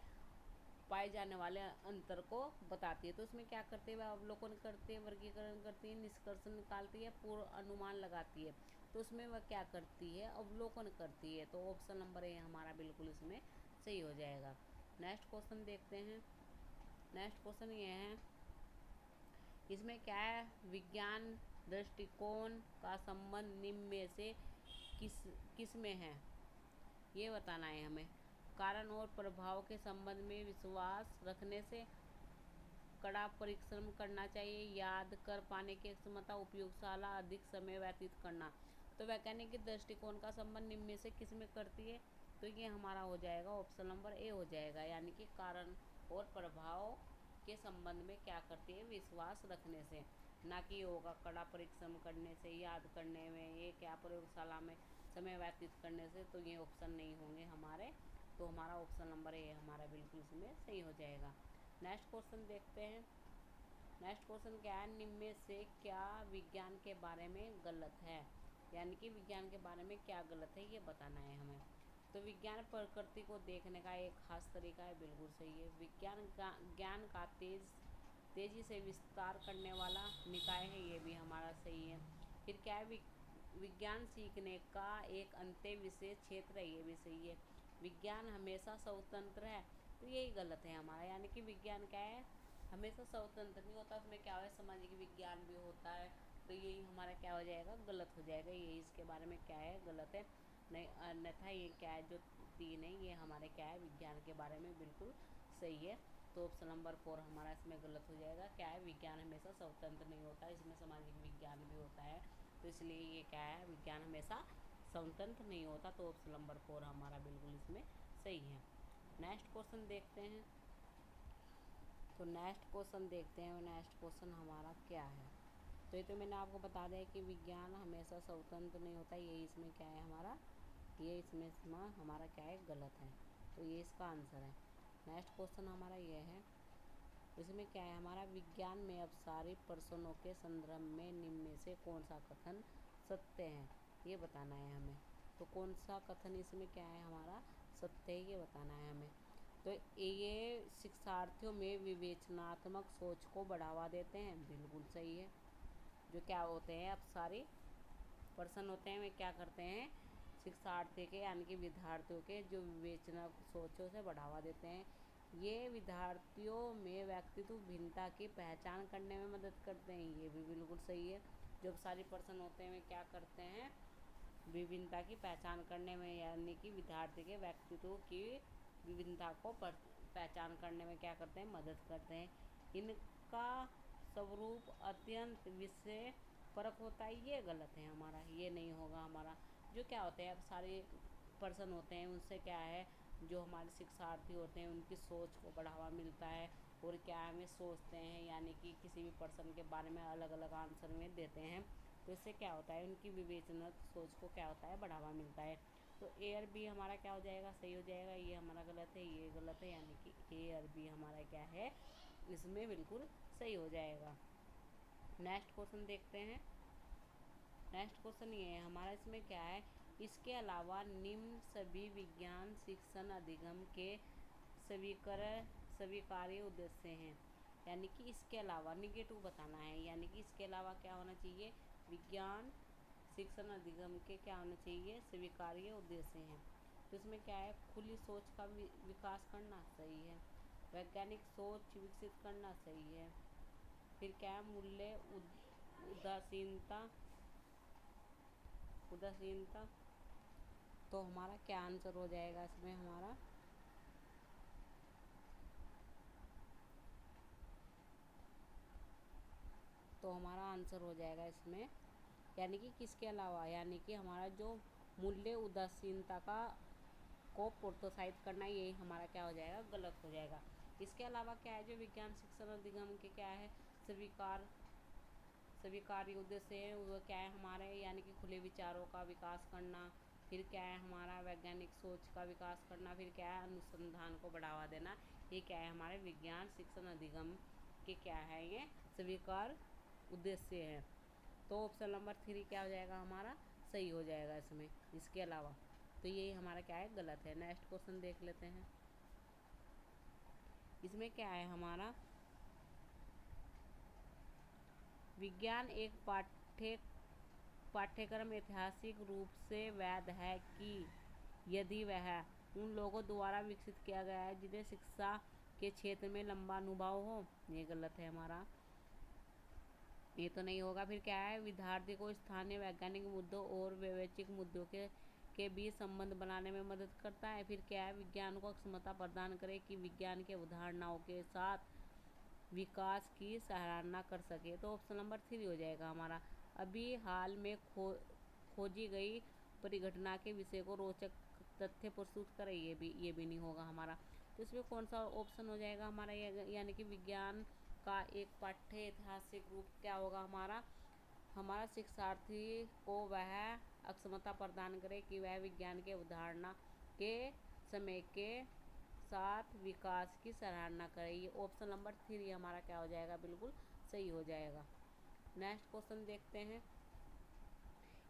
A: पाए जाने वाले अंतर को बताती है। तो उसमें क्या करते हैं, वह अवलोकन करते हैं, वर्गीकरण करती है, निष्कर्ष निकालती है, पूर्व अनुमान लगाती है। तो उसमें वह क्या करती है, अवलोकन करती है। तो ऑप्शन नंबर ए हमारा बिल्कुल इसमें सही हो जाएगा। नेक्स्ट क्वेश्चन देखते हैं। नेक्स्ट क्वेश्चन ये है, इसमें क्या है, विज्ञान दृष्टिकोण का संबंध निम्न में से किस में है, ये बताना है हमें। कारण और प्रभाव के संबंध में विश्वास रखने से, कड़ा परिश्रम करना चाहिए, याद कर पाने की क्षमता, उपयोगशाला अधिक समय व्यतीत करना। तो वैज्ञानिक दृष्टिकोण का संबंध निम्न में से किस में करती है, तो ये हमारा हो जाएगा ऑप्शन नंबर ए हो जाएगा। यानी कि कारण और प्रभाव के संबंध में क्या करती है, विश्वास रखने से, ना कि होगा कड़ा परिश्रम करने से, याद करने में, ये क्या प्रयोगशाला में समय व्यतीत करने से। तो ये ऑप्शन नहीं होंगे हमारे। तो हमारा ऑप्शन नंबर ए हमारा बिल्कुल इसमें सही हो जाएगा। नेक्स्ट क्वेश्चन देखते हैं। नेक्स्ट क्वेश्चन क्या है, निम्न में से क्या विज्ञान के बारे में गलत है, यानी कि विज्ञान के बारे में क्या गलत है, ये बताना है हमें। तो विज्ञान प्रकृति को देखने का एक खास तरीका है, बिल्कुल सही है। विज्ञान ज्ञान का तेजी से विस्तार करने वाला निकाय है, ये भी हमारा सही है। फिर क्या है, विज्ञान सीखने का एक अंत्य विशेष क्षेत्र है, ये भी सही है। विज्ञान हमेशा स्वतंत्र है, तो यही गलत है हमारा। यानी कि विज्ञान क्या है, हमेशा स्वतंत्र नहीं होता, उसमें क्या है, सामाजिक विज्ञान भी होता है। तो यही हमारा क्या हो जाएगा, गलत हो जाएगा। यही इसके बारे में क्या है, गलत है। नहीं, अन्यथा ये क्या है, जो 3 है ये हमारे क्या है, विज्ञान के बारे में बिल्कुल सही है। तो ऑप्शन नंबर 4 हमारा इसमें गलत हो जाएगा। क्या है, विज्ञान हमेशा स्वतंत्र नहीं होता, इसमें सामाजिक विज्ञान भी होता है। तो इसलिए ये क्या है, विज्ञान हमेशा स्वतंत्र नहीं होता। तो ऑप्शन नंबर 4 हमारा बिल्कुल इसमें सही है। नेक्स्ट क्वेश्चन देखते हैं। तो नेक्स्ट क्वेश्चन देखते हैं, नेक्स्ट क्वेश्चन हमारा क्या है। तो ये तो मैंने आपको बता दिया कि विज्ञान हमेशा स्वतंत्र नहीं होता, यही इसमें क्या है हमारा, ये इसमें हमारा क्या है, गलत है। तो ये इसका आंसर है। नेक्स्ट क्वेश्चन हमारा ये है, इसमें क्या है हमारा, विज्ञान में अपसारित प्रश्नों के संदर्भ में निम्न में से कौन सा कथन सत्य है, ये बताना है हमें। तो कौन सा कथन इसमें क्या है हमारा, सत्य है, ये बताना है हमें। तो ये शिक्षार्थियों में विवेचनात्मक सोच को बढ़ावा देते हैं, बिल्कुल सही है। जो क्या होते हैं, अपसारी प्रश्न होते हैं, वे क्या करते हैं, शिक्षार्थी के यानी कि विद्यार्थियों के जो विवेचना सोचों से बढ़ावा देते हैं। ये विद्यार्थियों में व्यक्तित्व भिन्नता की पहचान करने में मदद करते हैं, ये भी बिल्कुल सही है। जो सारी पर्सन होते हैं वे क्या करते हैं, विभिन्नता की पहचान करने में, यानी कि विद्यार्थी के व्यक्तित्व की विभिन्नता को पहचान करने में क्या करते हैं, मदद करते हैं। इनका स्वरूप अत्यंत विषय परक होता है, ये गलत है हमारा, ये नहीं होगा हमारा। जो क्या होते हैं, अब सारे पर्सन होते हैं उनसे क्या है, जो हमारे शिक्षार्थी होते हैं उनकी सोच को बढ़ावा मिलता है। और क्या हमें सोचते हैं, यानी कि किसी भी पर्सन के बारे में अलग अलग आंसर में देते हैं। तो इससे क्या होता है, उनकी विवेचना सोच को क्या होता है, बढ़ावा मिलता है। तो ए और बी हमारा क्या हो जाएगा, सही हो जाएगा। ये हमारा गलत है, ये गलत है, यानी कि ए और बी हमारा क्या है, इसमें बिल्कुल सही हो जाएगा। नेक्स्ट क्वेश्चन देखते हैं। नेक्स्ट क्वेश्चन ये है हमारा, इसमें क्या है, इसके अलावा निम्न सभी विज्ञान शिक्षण अधिगम के स्वीकार्य उद्देश्य हैं। यानी कि इसके अलावा निगेटिव बताना है, यानी कि इसके अलावा क्या होना चाहिए, विज्ञान शिक्षण अधिगम के क्या होना चाहिए, स्वीकार्य उद्देश्य हैं। तो इसमें क्या है, खुली सोच का विकास करना, सही है। वैज्ञानिक सोच विकसित करना सही है। फिर क्या है, मूल्य उदासीनता। उदासीनता तो हमारा क्या आंसर हो जाएगा इसमें हमारा, तो हमारा आंसर हो जाएगा इसमें यानी कि किसके अलावा, यानी कि हमारा जो मूल्य उदासीनता का को प्रोत्साहित करना, यही हमारा क्या हो जाएगा, गलत हो जाएगा। इसके अलावा क्या है, जो विज्ञान शिक्षण अधिगम के क्या है, स्वीकार्य उद्देश्य है वो क्या है हमारे, यानी कि खुले विचारों का विकास करना। फिर क्या है हमारा, वैज्ञानिक सोच का विकास करना। फिर क्या है, अनुसंधान को बढ़ावा देना। ये क्या है हमारे विज्ञान शिक्षण अधिगम के क्या है, ये स्वीकार उद्देश्य है। तो ऑप्शन नंबर 3 क्या हो जाएगा हमारा, सही हो जाएगा इसमें, इसके अलावा। तो यही हमारा क्या है, गलत है। नेक्स्ट क्वेश्चन देख लेते हैं। इसमें क्या है हमारा, विज्ञान एक पाठ्यक्रम ऐतिहासिक रूप से वैध है कि यदि वह उन लोगों द्वारा विकसित किया गया है जिन्हें शिक्षा के क्षेत्र में लंबा अनुभव हो। ये गलत है हमारा, ये तो नहीं होगा। फिर क्या है, विद्यार्थी को स्थानीय वैज्ञानिक मुद्दों और वैश्विक मुद्दों के बीच संबंध बनाने में मदद करता है। फिर क्या है, विज्ञान को क्षमता प्रदान करे कि विज्ञान के अवधारणाओं के साथ विकास की सराहना कर सके। तो ऑप्शन नंबर 3 हो जाएगा हमारा। अभी हाल में खोजी गई परिघटना के विषय को रोचक तथ्य प्रस्तुत करे, ये भी नहीं होगा हमारा। तो इसमें कौन सा ऑप्शन हो जाएगा हमारा, यानी कि विज्ञान का एक पाठ्य ऐतिहासिक रूप क्या होगा हमारा शिक्षार्थी को वह अक्षमता प्रदान करे कि वह विज्ञान के अवधारणा के समय के साथ विकास की सराहना करे। ये ऑप्शन नंबर 3 हमारा क्या हो जाएगा, बिल्कुल सही हो जाएगा। नेक्स्ट क्वेश्चन देखते हैं।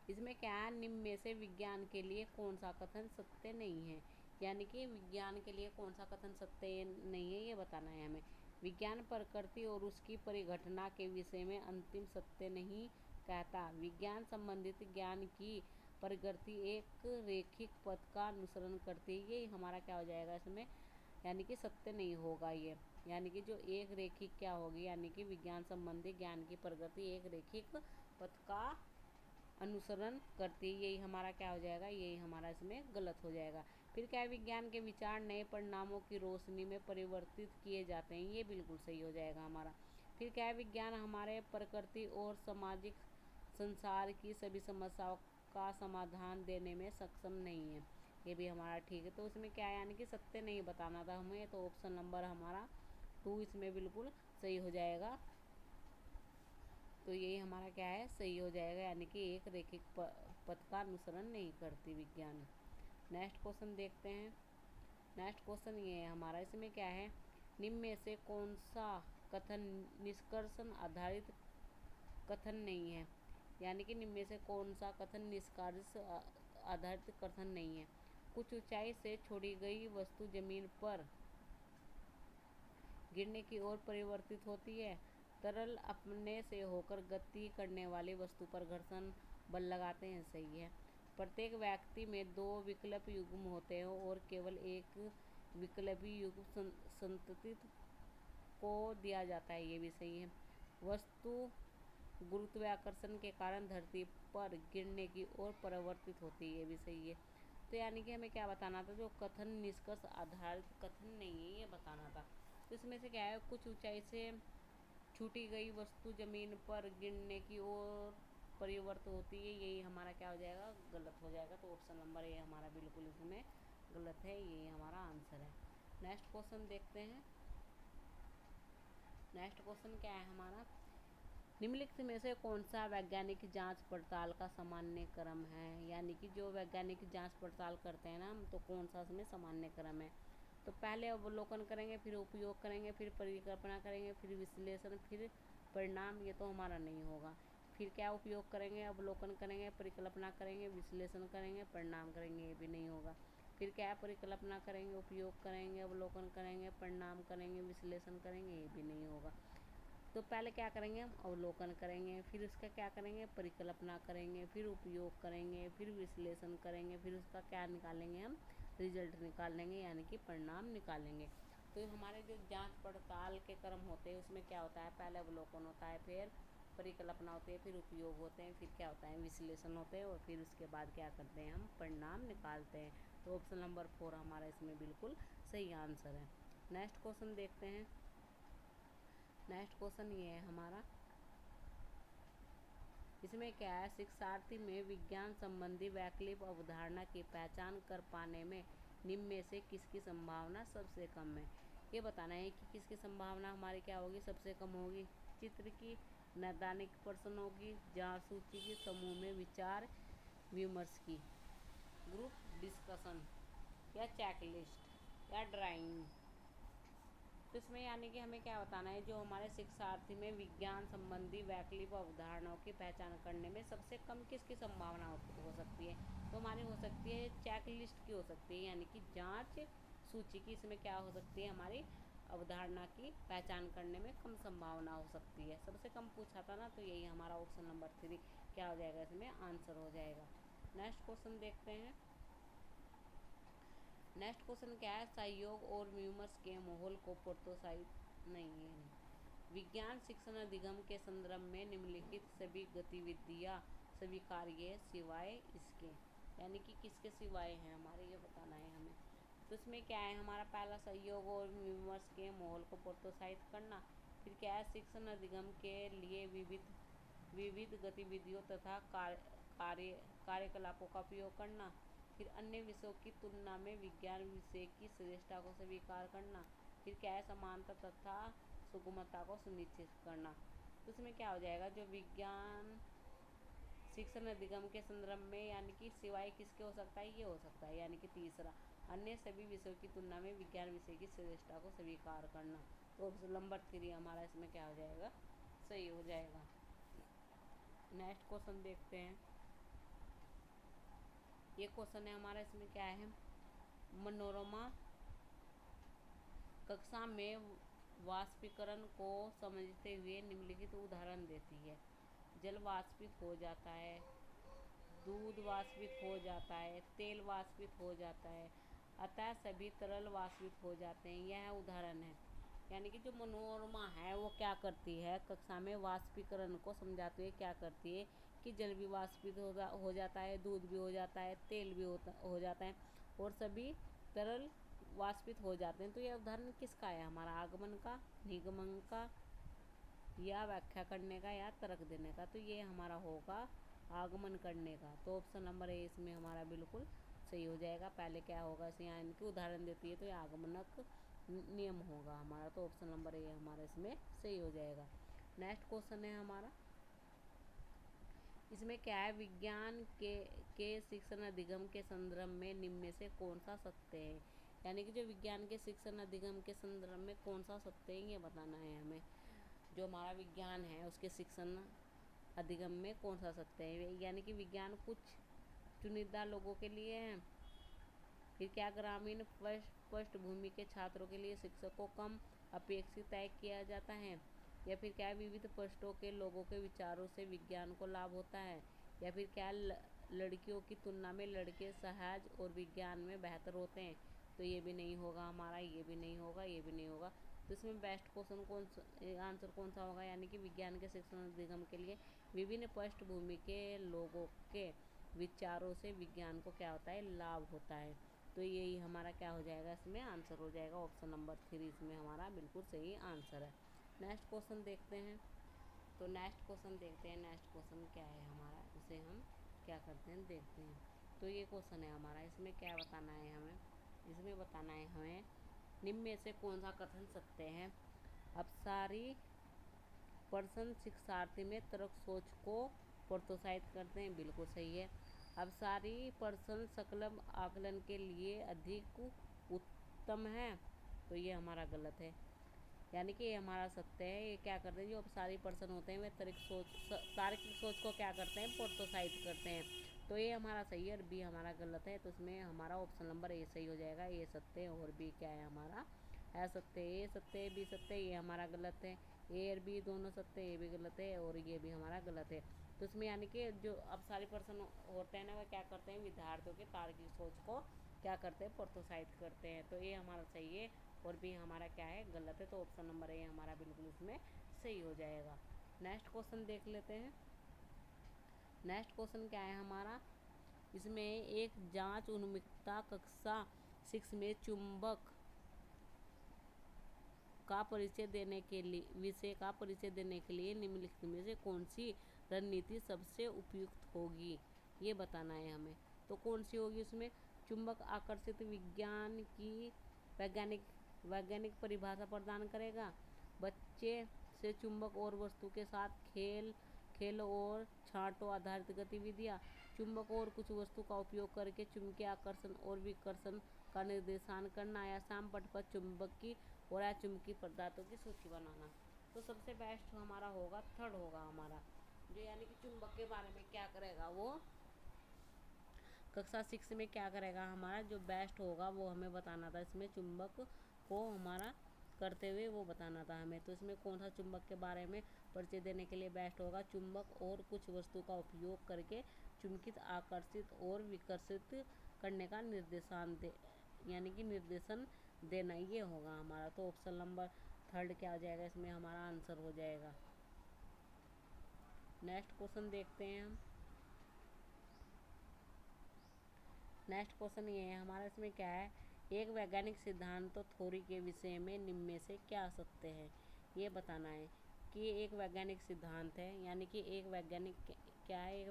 A: इसमें क्या है, निम्न में से विज्ञान के लिए कौन सा कथन सत्य नहीं है, यानी कि विज्ञान के लिए कौन सा कथन सत्य नहीं है, ये बताना है हमें। विज्ञान प्रकृति और उसकी परिघटना के विषय में अंतिम सत्य नहीं कहता। विज्ञान संबंधित ज्ञान की प्रकृति एक रैखिक पथ का अनुसरण करती है। ये हमारा क्या हो जाएगा इसमें, यानी कि सत्य नहीं होगा ये, यानी कि जो एक रैखिक क्या होगी, यानी कि विज्ञान संबंधी ज्ञान की प्रकृति एक रैखिक पथ का अनुसरण करती है। यही हमारा क्या हो जाएगा, यही हमारा इसमें गलत हो जाएगा। फिर क्या है, विज्ञान के विचार नए परिणामों की रोशनी में परिवर्तित किए जाते हैं। ये बिल्कुल सही हो जाएगा हमारा। फिर क्या है, विज्ञान हमारे प्रकृति और सामाजिक संसार की सभी समस्याओं का समाधान देने में सक्षम नहीं है। ये भी हमारा ठीक है। तो इसमें क्या है, यानी कि सत्य नहीं बताना था हमें। तो ऑप्शन नंबर हमारा 2 इसमें बिल्कुल सही हो जाएगा। तो यही हमारा क्या है, सही हो जाएगा, यानी कि एक रैखिक पथ का अनुसरण नहीं करती विज्ञान। नेक्स्ट क्वेश्चन देखते हैं। नेक्स्ट क्वेश्चन ये है हमारा। इसमें क्या है, निम्न में से कौन सा कथन निष्कर्षण आधारित कथन नहीं है, यानी कि निम्न में से कौन सा कथन निष्कर्ष आधारित कथन नहीं है। कुछ ऊंचाई से छोड़ी गई वस्तु जमीन पर गिरने की ओर परिवर्तित होती है। तरल अपने से होकर गति करने वाली वस्तु पर घर्षण बल लगाते हैं। सही है। प्रत्येक व्यक्ति में 2 विकल्प युग्म होते हैं और केवल एक विकल्पी युग्म संतति को दिया जाता है। ये भी सही है। वस्तु गुरुत्वाकर्षण के कारण धरती पर गिरने की ओर परिवर्तित होती है। ये भी सही है। तो यानी कि हमें क्या बताना था, जो कथन निष्कर्ष आधारित कथन नहीं है, ये बताना था। तो इसमें से क्या है, कुछ ऊंचाई से छूटी गई वस्तु जमीन पर गिरने की ओर परिवर्तित होती है। यही हमारा क्या हो जाएगा, गलत हो जाएगा। तो ऑप्शन नंबर ए हमारा बिल्कुल इसमें गलत है, यही हमारा आंसर है। नेक्स्ट क्वेश्चन देखते हैं। नेक्स्ट क्वेश्चन क्या है हमारा, निम्नलिखित में से कौन सा वैज्ञानिक जांच पड़ताल का सामान्य क्रम है, यानी कि जो वैज्ञानिक जांच पड़ताल करते हैं ना हम, तो कौन सा उसमें सामान्य क्रम है। तो पहले अवलोकन करेंगे, फिर उपयोग करेंगे, फिर परिकल्पना करेंगे, फिर विश्लेषण, फिर परिणाम। ये तो हमारा नहीं होगा। फिर क्या, उपयोग करेंगे, अवलोकन करेंगे, परिकल्पना करेंगे, विश्लेषण करेंगे, परिणाम करेंगे, ये भी नहीं होगा। फिर क्या है, परिकल्पना करेंगे, उपयोग करेंगे, अवलोकन करेंगे, परिणाम करेंगे, विश्लेषण करेंगे, ये भी नहीं होगा। तो पहले क्या करेंगे, हम अवलोकन करेंगे, फिर उसका क्या करेंगे, परिकल्पना करेंगे, फिर उपयोग करेंगे, फिर विश्लेषण करेंगे, फिर उसका क्या निकालेंगे, हम रिजल्ट निकाल लेंगे, यानी कि परिणाम निकालेंगे। तो हमारे जो जांच पड़ताल के कर्म होते हैं उसमें क्या होता है, पहले अवलोकन होता है, फिर परिकल्पना होती है, फिर उपयोग होते हैं, फिर क्या होता है विश्लेषण होते हैं, और फिर उसके बाद क्या करते हैं हम परिणाम निकालते हैं। तो ऑप्शन नंबर 4 हमारा इसमें बिल्कुल सही आंसर है। नेक्स्ट क्वेश्चन देखते हैं। नेक्स्ट क्वेश्चन ये है हमारा, इसमें क्या है, शिक्षार्थी में विज्ञान संबंधी वैकल्पिक अवधारणा की पहचान कर पाने में निम्न में से किसकी संभावना सबसे कम है। ये बताना है कि किसकी संभावना हमारी क्या होगी, सबसे कम होगी। चित्र की, नैदानिक प्रश्न होगी, जांच सूची की, समूह में विचार विमर्श की, ग्रुप डिस्कशन, या चेकलिस्ट, या ड्राइंग। तो इसमें यानी कि हमें क्या बताना है, जो हमारे शिक्षार्थी में विज्ञान संबंधी वैकल्पिक अवधारणाओं की पहचान करने में सबसे कम किसकी संभावना हो सकती है। तो हमारी हो सकती है चेक लिस्ट की हो सकती है, यानी कि जांच सूची की। इसमें क्या हो सकती है, हमारी अवधारणा की पहचान करने में कम संभावना हो सकती है। सबसे कम पूछा था ना, तो यही हमारा ऑप्शन नंबर 3 क्या हो जाएगा, इसमें आंसर हो जाएगा। नेक्स्ट क्वेश्चन देखते हैं। नेक्स्ट क्वेश्चन क्या है, सहयोग और विमर्श के माहौल को प्रोत्साहित नहीं। विज्ञान शिक्षण अधिगम के संदर्भ में निम्नलिखित सभी गतिविधियाँ स्वीकार्य सिवाय इसके, यानी कि किसके सिवाय हैं हमारे, ये बताना है हमें। तो इसमें क्या है हमारा, पहला सहयोग और विमर्श के माहौल को प्रोत्साहित करना, फिर क्या है शिक्षण अधिगम के लिए विविध गतिविधियों तथा कार्यकलापों का उपयोग करना, फिर अन्य विषयों की तुलना में विज्ञान विषय की श्रेष्ठता को स्वीकार करना, फिर क्या है समानता तथा सुगमता को सुनिश्चित करना। तो इसमें क्या हो जाएगा, जो विज्ञान शिक्षण अधिगम के संदर्भ में, यानी कि सिवाय किसके हो सकता है, ये हो सकता है, यानी कि तीसरा, अन्य सभी विषयों की तुलना में विज्ञान विषय की श्रेष्ठता को स्वीकार करना। तो ऑप्शन नंबर 3 हमारा इसमें क्या हो जाएगा, सही हो जाएगा। नेक्स्ट क्वेश्चन देखते हैं। ये क्वेश्चन है हमारा, इसमें क्या है, मनोरमा कक्षा में वाष्पीकरण को समझते हुए निम्नलिखित उदाहरण देती है। जल वाष्पित हो जाता है, दूध वाष्पित हो जाता है, तेल वाष्पित हो जाता है, अतः सभी तरल वाष्पित हो जाते हैं। यह उदाहरण है। यानी कि जो मनोरमा है वो क्या करती है, कक्षा में वाष्पीकरण को समझाते हुए क्या करती है कि जल भी वाष्पित हो जाता है, दूध भी हो जाता है, तेल भी हो जाता है, और सभी तरल वाष्पित हो जाते हैं। तो यह उदाहरण किसका है हमारा, आगमन का, निगमन का, या व्याख्या करने का, या तर्क देने का। तो ये हमारा होगा आगमन करने का। तो ऑप्शन नंबर ए इसमें हमारा बिल्कुल सही हो जाएगा। पहले क्या होगा, इसे यहाँ इनकी उदाहरण देती है, तो ये आगमनक नियम होगा हमारा। तो ऑप्शन नंबर ए हमारा इसमें सही हो जाएगा। नेक्स्ट क्वेश्चन है हमारा, इसमें क्या है, विज्ञान के शिक्षण अधिगम के संदर्भ में निम्न में से कौन सा सत्य है। यानी कि जो विज्ञान के शिक्षण अधिगम के संदर्भ में कौन सा सत्य है, ये बताना है हमें। जो हमारा विज्ञान है उसके शिक्षण अधिगम में कौन सा सत्य है, यानी कि विज्ञान कुछ चुनिंदा लोगों के लिए है, फिर क्या ग्रामीण पृष्ठभूमि के छात्रों के लिए शिक्षक को कम अपेक्षित तय किया जाता है, या फिर क्या विविध पृष्ठों के लोगों के विचारों से विज्ञान को लाभ होता है, या फिर क्या लड़कियों की तुलना में लड़के सहज और विज्ञान में बेहतर होते हैं। तो ये भी नहीं होगा हमारा, ये भी नहीं होगा, ये भी नहीं होगा। तो इसमें बेस्ट क्वेश्चन आंसर कौन सा होगा, यानी कि विज्ञान के शिक्षण अधिगम के लिए विभिन्न पृष्ठभूमि के लोगों के विचारों से विज्ञान को क्या होता है, लाभ होता है। तो यही हमारा क्या हो जाएगा, इसमें आंसर हो जाएगा। ऑप्शन नंबर 3 इसमें हमारा बिल्कुल सही आंसर है। नेक्स्ट क्वेश्चन देखते हैं। तो नेक्स्ट क्वेश्चन देखते हैं। नेक्स्ट क्वेश्चन क्या है हमारा, इसे हम क्या करते हैं देखते हैं। तो ये क्वेश्चन है हमारा, इसमें क्या बताना है हमें, इसमें बताना है हमें निम्न में से कौन सा कथन सत्य है। अब सारी पर्सन शिक्षार्थी में तर्क सोच को प्रोत्साहित करते हैं, बिल्कुल सही है। अब सारी पर्सन सकलम आकलन के लिए अधिक उत्तम है, तो ये हमारा गलत है। यानी कि ये हमारा सत्य है। ये क्या करते हैं, जो सारी पर्सन होते हैं वे तार्किक सोच को क्या करते हैं, प्रोत्साहित करते हैं। तो ये हमारा सही है और बी हमारा गलत है। तो इसमें हमारा ऑप्शन नंबर ए सही हो जाएगा। ए सत्य है और बी क्या है हमारा असत्य। ए सत्य है, बी सत्य है, ये हमारा गलत है। ए और बी दोनों सत्य, ये भी गलत है और ये भी हमारा गलत है। तो इसमें यानी कि जो अब सारे पर्सन होते हैं ना, वे क्या करते हैं, विद्यार्थियों के तार्किक सोच को क्या करते हैं, प्रोत्साहित करते हैं। तो ये हमारा सही है और बी हमारा क्या है, गलत है। तो ऑप्शन नंबर ए हमारा बिल्कुल इसमें सही हो जाएगा। नेक्स्ट क्वेश्चन देख लेते हैं। नेक्स्ट क्वेश्चन क्या है हमारा, इसमें एक जांच उन्मुखता कक्षा 6 में चुंबक का परिचय देने के लिए विषय का परिचय देने के लिए निम्नलिखित में से कौन सी रणनीति सबसे उपयुक्त होगी, ये बताना है हमें। तो कौन सी होगी उसमें, चुंबक आकर्षित विज्ञान की वैज्ञानिक परिभाषा प्रदान करेगा, बच्चे से चुंबक और वस्तु के साथ खेल और छांटो आधारित गतिविधियाँ, चुंबक और कुछ वस्तु का उपयोग करके चुंबकीय आकर्षण और विकर्षण का निर्देशन करना, या शाम पट पर चुंबकीय और अचुंबकीय पदार्थों की सूची बनाना। तो सबसे बेस्ट हमारा होगा थर्ड होगा हमारा, जो यानी कि चुंबक के बारे में क्या करेगा, वो कक्षा 6 में क्या करेगा हमारा, जो बेस्ट होगा वो हमें बताना था। इसमें चुंबक को हमारा करते हुए वो बताना था हमें। तो इसमें कौन सा चुंबक के बारे में परिचय देने के लिए बेस्ट होगा, चुंबक और कुछ वस्तु का उपयोग करके चुंबकित आकर्षित और विकर्षित करने का निर्देशन देना, ये होगा हमारा। तो ऑप्शन नंबर थर्ड क्या हो जाएगा, इसमें हमारा आंसर हो जाएगा। नेक्स्ट क्वेश्चन देखते हैं हम। नेक्स्ट क्वेश्चन ये है हमारा, इसमें क्या है, एक वैज्ञानिक सिद्धांत तो थ्योरी के विषय में निम्न में से क्या सत्य है, ये बताना है कि एक वैज्ञानिक सिद्धांत है, यानी कि एक वैज्ञानिक क्या है, एक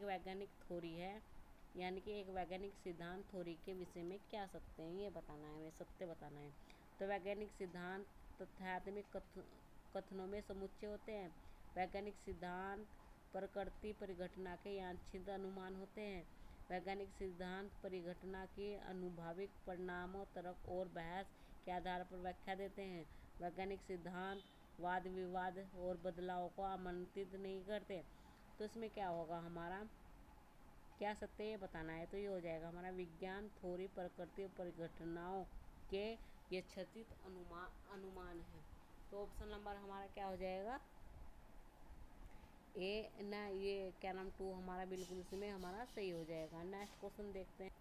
A: वैज्ञानिक थ्योरी है, यानी कि एक वैज्ञानिक सिद्धांत थ्योरी के विषय में क्या सत्य है, ये बताना है हमें, सत्य बताना है। तो वैज्ञानिक सिद्धांत तथ्यात्मक कथनों में समुच्चय होते हैं। वैज्ञानिक सिद्धांत प्रकृति परिघटना के यादृच्छिक अनुमान होते हैं। वैज्ञानिक सिद्धांत परिघटना के अनुभाविक परिणामों, तर्क और बहस के आधार पर व्याख्या देते हैं। वैज्ञानिक सिद्धांत वाद विवाद और बदलाव को आमंत्रित नहीं करते। तो इसमें क्या होगा हमारा, क्या सत्य ये बताना है। तो ये हो जाएगा हमारा विज्ञान थ्योरी प्रकृति और परिघटनाओं के यथोचित अनुमान है। तो ऑप्शन नंबर हमारा क्या हो जाएगा, ए ना, ये क्या नाम 2 हमारा बिल्कुल इसमें हमारा सही हो जाएगा। नेक्स्ट क्वेश्चन देखते हैं।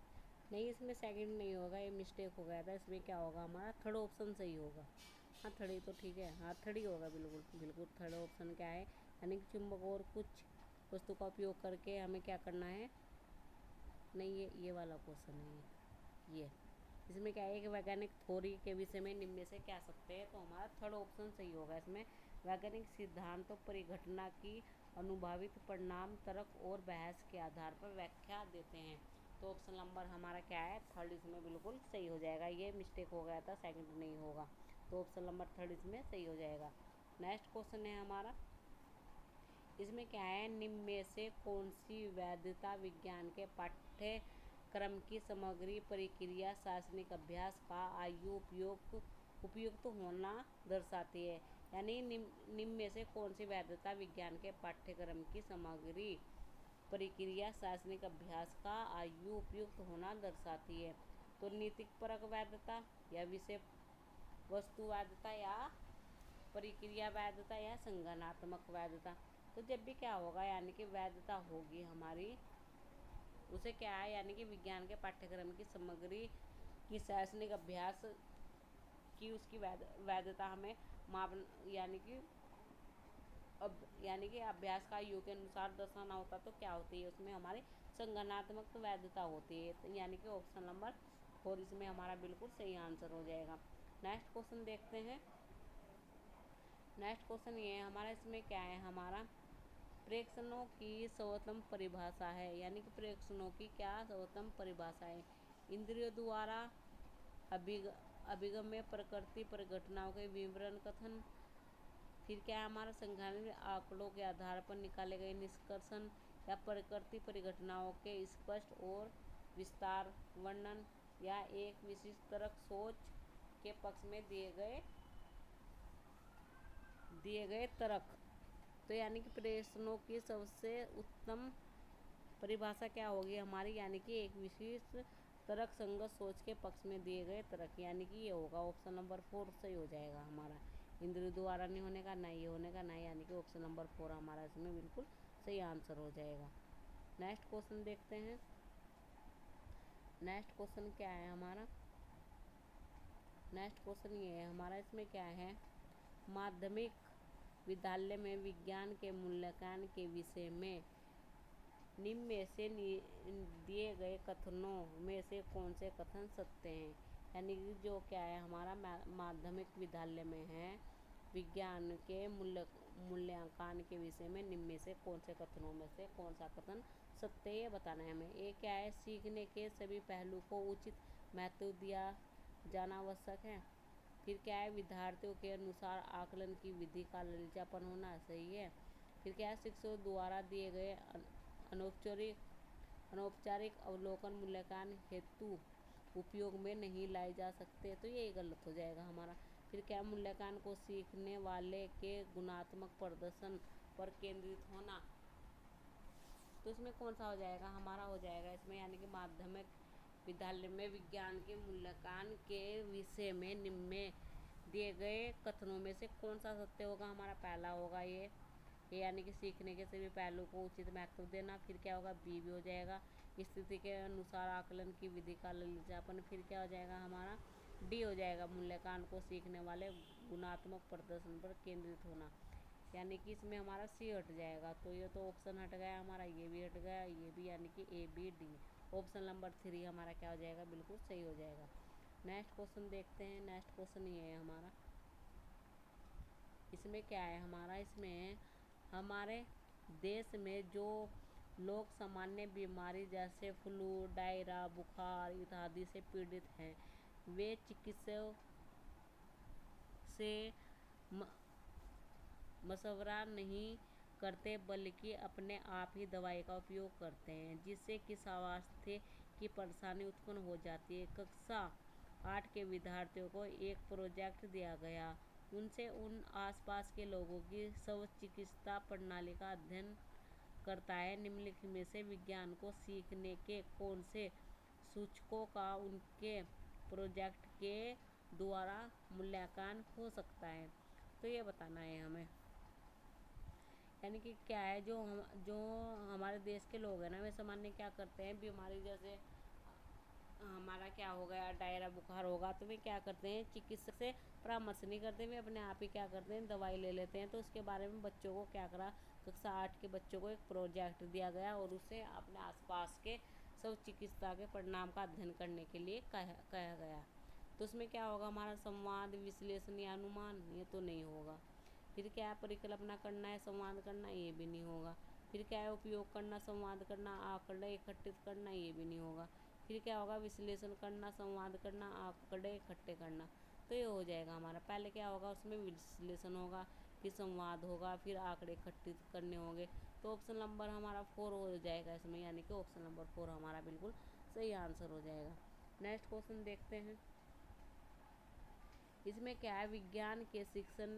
A: नहीं, इसमें सेकंड नहीं होगा, ये मिस्टेक हो गया था। इसमें क्या होगा हमारा, थर्ड ऑप्शन सही होगा। हाँ थर्ड ही तो ठीक है, हाँ थर्ड ही होगा बिल्कुल थर्ड ऑप्शन क्या है, यानी कि चुंबक और कुछ वस्तु का उपयोग करके हमें क्या करना है। नहीं, ये वाला क्वेश्चन है ये। इसमें क्या है कि वैज्ञानिक थ्योरी के विषय में निम्न में से क्या सत्य है, तो हमारा थर्ड ऑप्शन सही होगा। इसमें वैज्ञानिक सिद्धांतों परिघटना की अनुभावित परिणाम, तर्क और बहस के आधार पर व्याख्या देते हैं। तो ऑप्शन नंबर हमारा क्या है, थर्ड इसमें बिल्कुल सही हो जाएगा। ये मिस्टेक हो गया था, सेकंड नहीं होगा। तो ऑप्शन नंबर थर्ड इसमें सही हो जाएगा। नेक्स्ट क्वेश्चन है हमारा, इसमें क्या है, निम्न में से कौन सी वैधता विज्ञान के पाठ्यक्रम की सामग्री प्रक्रिया शैक्षणिक अभ्यास का आयु उपयुक्त होना दर्शाती है, यानी निम्न में से कौन सी वैधता विज्ञान के पाठ्यक्रम की सामग्री प्रक्रिया शैक्षणिक अभ्यास का आयु उपयुक्त होना दर्शाती है। तो नीतिक परक वैधता, या विषय वस्तु वैधता, या प्रक्रिया वैधता, या संगठनात्मक वैधता। तो जब भी क्या होगा, यानी कि वैधता होगी हमारी, उसे क्या है, यानी कि विज्ञान के पाठ्यक्रम की सामग्री की शैक्षणिक अभ्यास की उसकी वैधता हमें यानी कि अभ्यास का आयु के अनुसार दर्शाना होता। तो क्या होती है उसमें हमारी संगठनात्मक वैधता होती है। तो यानी कि ऑप्शन नंबर 4 इसमें हमारा बिल्कुल सही आंसर हो जाएगा। नेक्स्ट क्वेश्चन देखते हैं। नेक्स्ट क्वेश्चन ये है हमारा, इसमें क्या है हमारा, प्रेक्षणों की सर्वोत्तम परिभाषा है, यानी कि प्रेक्षणों की क्या सर्वोत्तम परिभाषा है। इंद्रियों द्वारा अभिगम में प्रकृति परिघटनाओं के विवरण कथन, फिर क्या है हमारा संख्यात्मक आंकड़ों के आधार पर निकाले गए निष्कर्षण, या प्रकृति परिघटनाओं के स्पष्ट और विस्तार वर्णन, या एक विशिष्ट तर्क सोच के पक्ष में दिए गए तर्क। तो यानी कि प्रश्नों की सबसे उत्तम परिभाषा क्या होगी हमारी, यानी कि एक विशिष्ट तर्क संगत सोच के पक्ष में दिए गए तर्क, यानी कि ये होगा ऑप्शन नंबर 4 सही हो जाएगा हमारा। इंद्रियों द्वारा नहीं होने का, ना ये होने का, ना, यानी कि ऑप्शन नंबर 4 हमारा इसमें बिल्कुल सही आंसर हो जाएगा। नेक्स्ट क्वेश्चन देखते हैं। नेक्स्ट क्वेश्चन क्या है हमारा, नेक्स्ट क्वेश्चन ये है हमारा, इसमें क्या है, माध्यमिक विद्यालय में विज्ञान के मूल्यांकन के विषय में निम्न में से दिए गए कथनों में से कौन से कथन सत्य हैं। यानी कि जो क्या है हमारा माध्यमिक विद्यालय में है विज्ञान के मूल्यांकन के विषय में निम्न में से कौन से कथनों में से कौन सा कथन सत्य है, ये बताना है हमें। ये क्या है, सीखने के सभी पहलू को उचित महत्व दिया जाना आवश्यक है। फिर क्या है, विद्यार्थियों के अनुसार आकलन की विधि का लचीलापन होना सही है। फिर क्या है, शिक्षकों द्वारा दिए गए अनौपचारिक अवलोकन मूल्यांकन हेतु उपयोग में नहीं लाए जा सकते, तो ये गलत हो जाएगा हमारा। फिर क्या, मूल्यांकन को सीखने वाले के गुणात्मक प्रदर्शन पर केंद्रित होना, तो इसमें कौन सा हो जाएगा हमारा, हो जाएगा इसमें यानी कि माध्यमिक विद्यालय में विज्ञान के मूल्यांकन के विषय में निम्न में दिए गए कथनों में से कौन सा सत्य होगा हमारा, पहला होगा ये यानी कि सीखने के सभी पहलू को उचित महत्व देना। फिर क्या होगा, बी भी हो जाएगा, स्थिति के अनुसार आकलन की विधि का लचीलापन। फिर क्या हो जाएगा हमारा, डी हो जाएगा, मूल्यांकन को सीखने वाले गुणात्मक प्रदर्शन पर केंद्रित होना, यानी कि इसमें हमारा सी हट जाएगा। तो ये तो ऑप्शन हट गया हमारा, ये भी हट गया, ये भी, यानी कि A B D, option number 3 हमारा क्या हो जाएगा, बिल्कुल सही हो जाएगा। नेक्स्ट क्वेश्चन देखते हैं। नेक्स्ट क्वेश्चन ये है हमारा, इसमें क्या है हमारा, इसमें हमारे देश में जो लोग सामान्य बीमारी जैसे फ्लू, डायरिया, बुखार इत्यादि से पीड़ित हैं, वे चिकित्सकों से मशवरा नहीं करते बल्कि अपने आप ही दवाई का उपयोग करते हैं, जिससे कि स्वास्थ्य की परेशानी उत्पन्न हो जाती है। कक्षा 8 के विद्यार्थियों को एक प्रोजेक्ट दिया गया, उनसे उन आसपास के लोगों की शव चिकित्सा प्रणाली का अध्ययन करता है। निम्नलिखित में से विज्ञान को सीखने के कौन से सूचकों का उनके प्रोजेक्ट के द्वारा मूल्यांकन हो सकता है, तो ये बताना है हमें। यानी कि क्या है, जो हमारे देश के लोग हैं ना, वे सामान्य क्या करते हैं, बीमारी जैसे हमारा क्या हो गया, डायरिया बुखार होगा, तो वे क्या करते हैं, चिकित्सक से परामर्श नहीं करते, वे अपने आप ही क्या करते हैं, दवाई ले लेते हैं। तो उसके बारे में बच्चों को क्या करा, कक्षा 8 के बच्चों को एक प्रोजेक्ट दिया गया और उसे अपने आसपास के सब चिकित्सा के परिणाम का अध्ययन करने के लिए कहा गया। तो उसमें क्या होगा हमारा, संवाद, विश्लेषण या अनुमान, ये तो नहीं होगा। फिर क्या है, परिकल्पना करना है, संवाद करना, ये भी नहीं होगा। फिर क्या है, उपयोग करना, संवाद करना, आंकड़े एकत्रित करना, ये भी नहीं होगा। फिर क्या होगा, विश्लेषण करना, संवाद करना, आंकड़े इकट्ठे करना, तो ये हो जाएगा हमारा। पहले क्या होगा, उसमें विश्लेषण होगा, फिर संवाद होगा, फिर आंकड़े इकट्ठित करने होंगे, तो ऑप्शन नंबर हमारा 4 हो जाएगा इसमें, यानी कि ऑप्शन नंबर 4 हमारा बिल्कुल सही आंसर हो जाएगा। नेक्स्ट क्वेश्चन देखते हैं। इसमें क्या है, विज्ञान के शिक्षण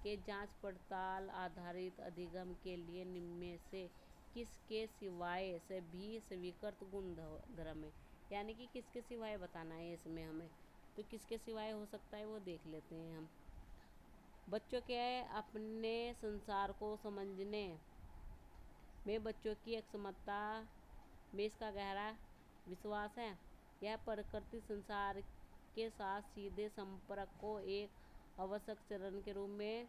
A: के जांच पड़ताल आधारित अधिगम के लिए निम्न में से किसके सिवाय सभी स्वीकृत गुणधर्म है, यानी कि किसके सिवाय बताना है इसमें हमें। तो किसके सिवाय हो सकता है वो देख लेते हैं हम। बच्चों के अपने संसार को समझने में बच्चों की अक्षमता में इसका गहरा विश्वास है। यह प्रकृति संसार के साथ सीधे संपर्क को एक आवश्यक चरण के रूप में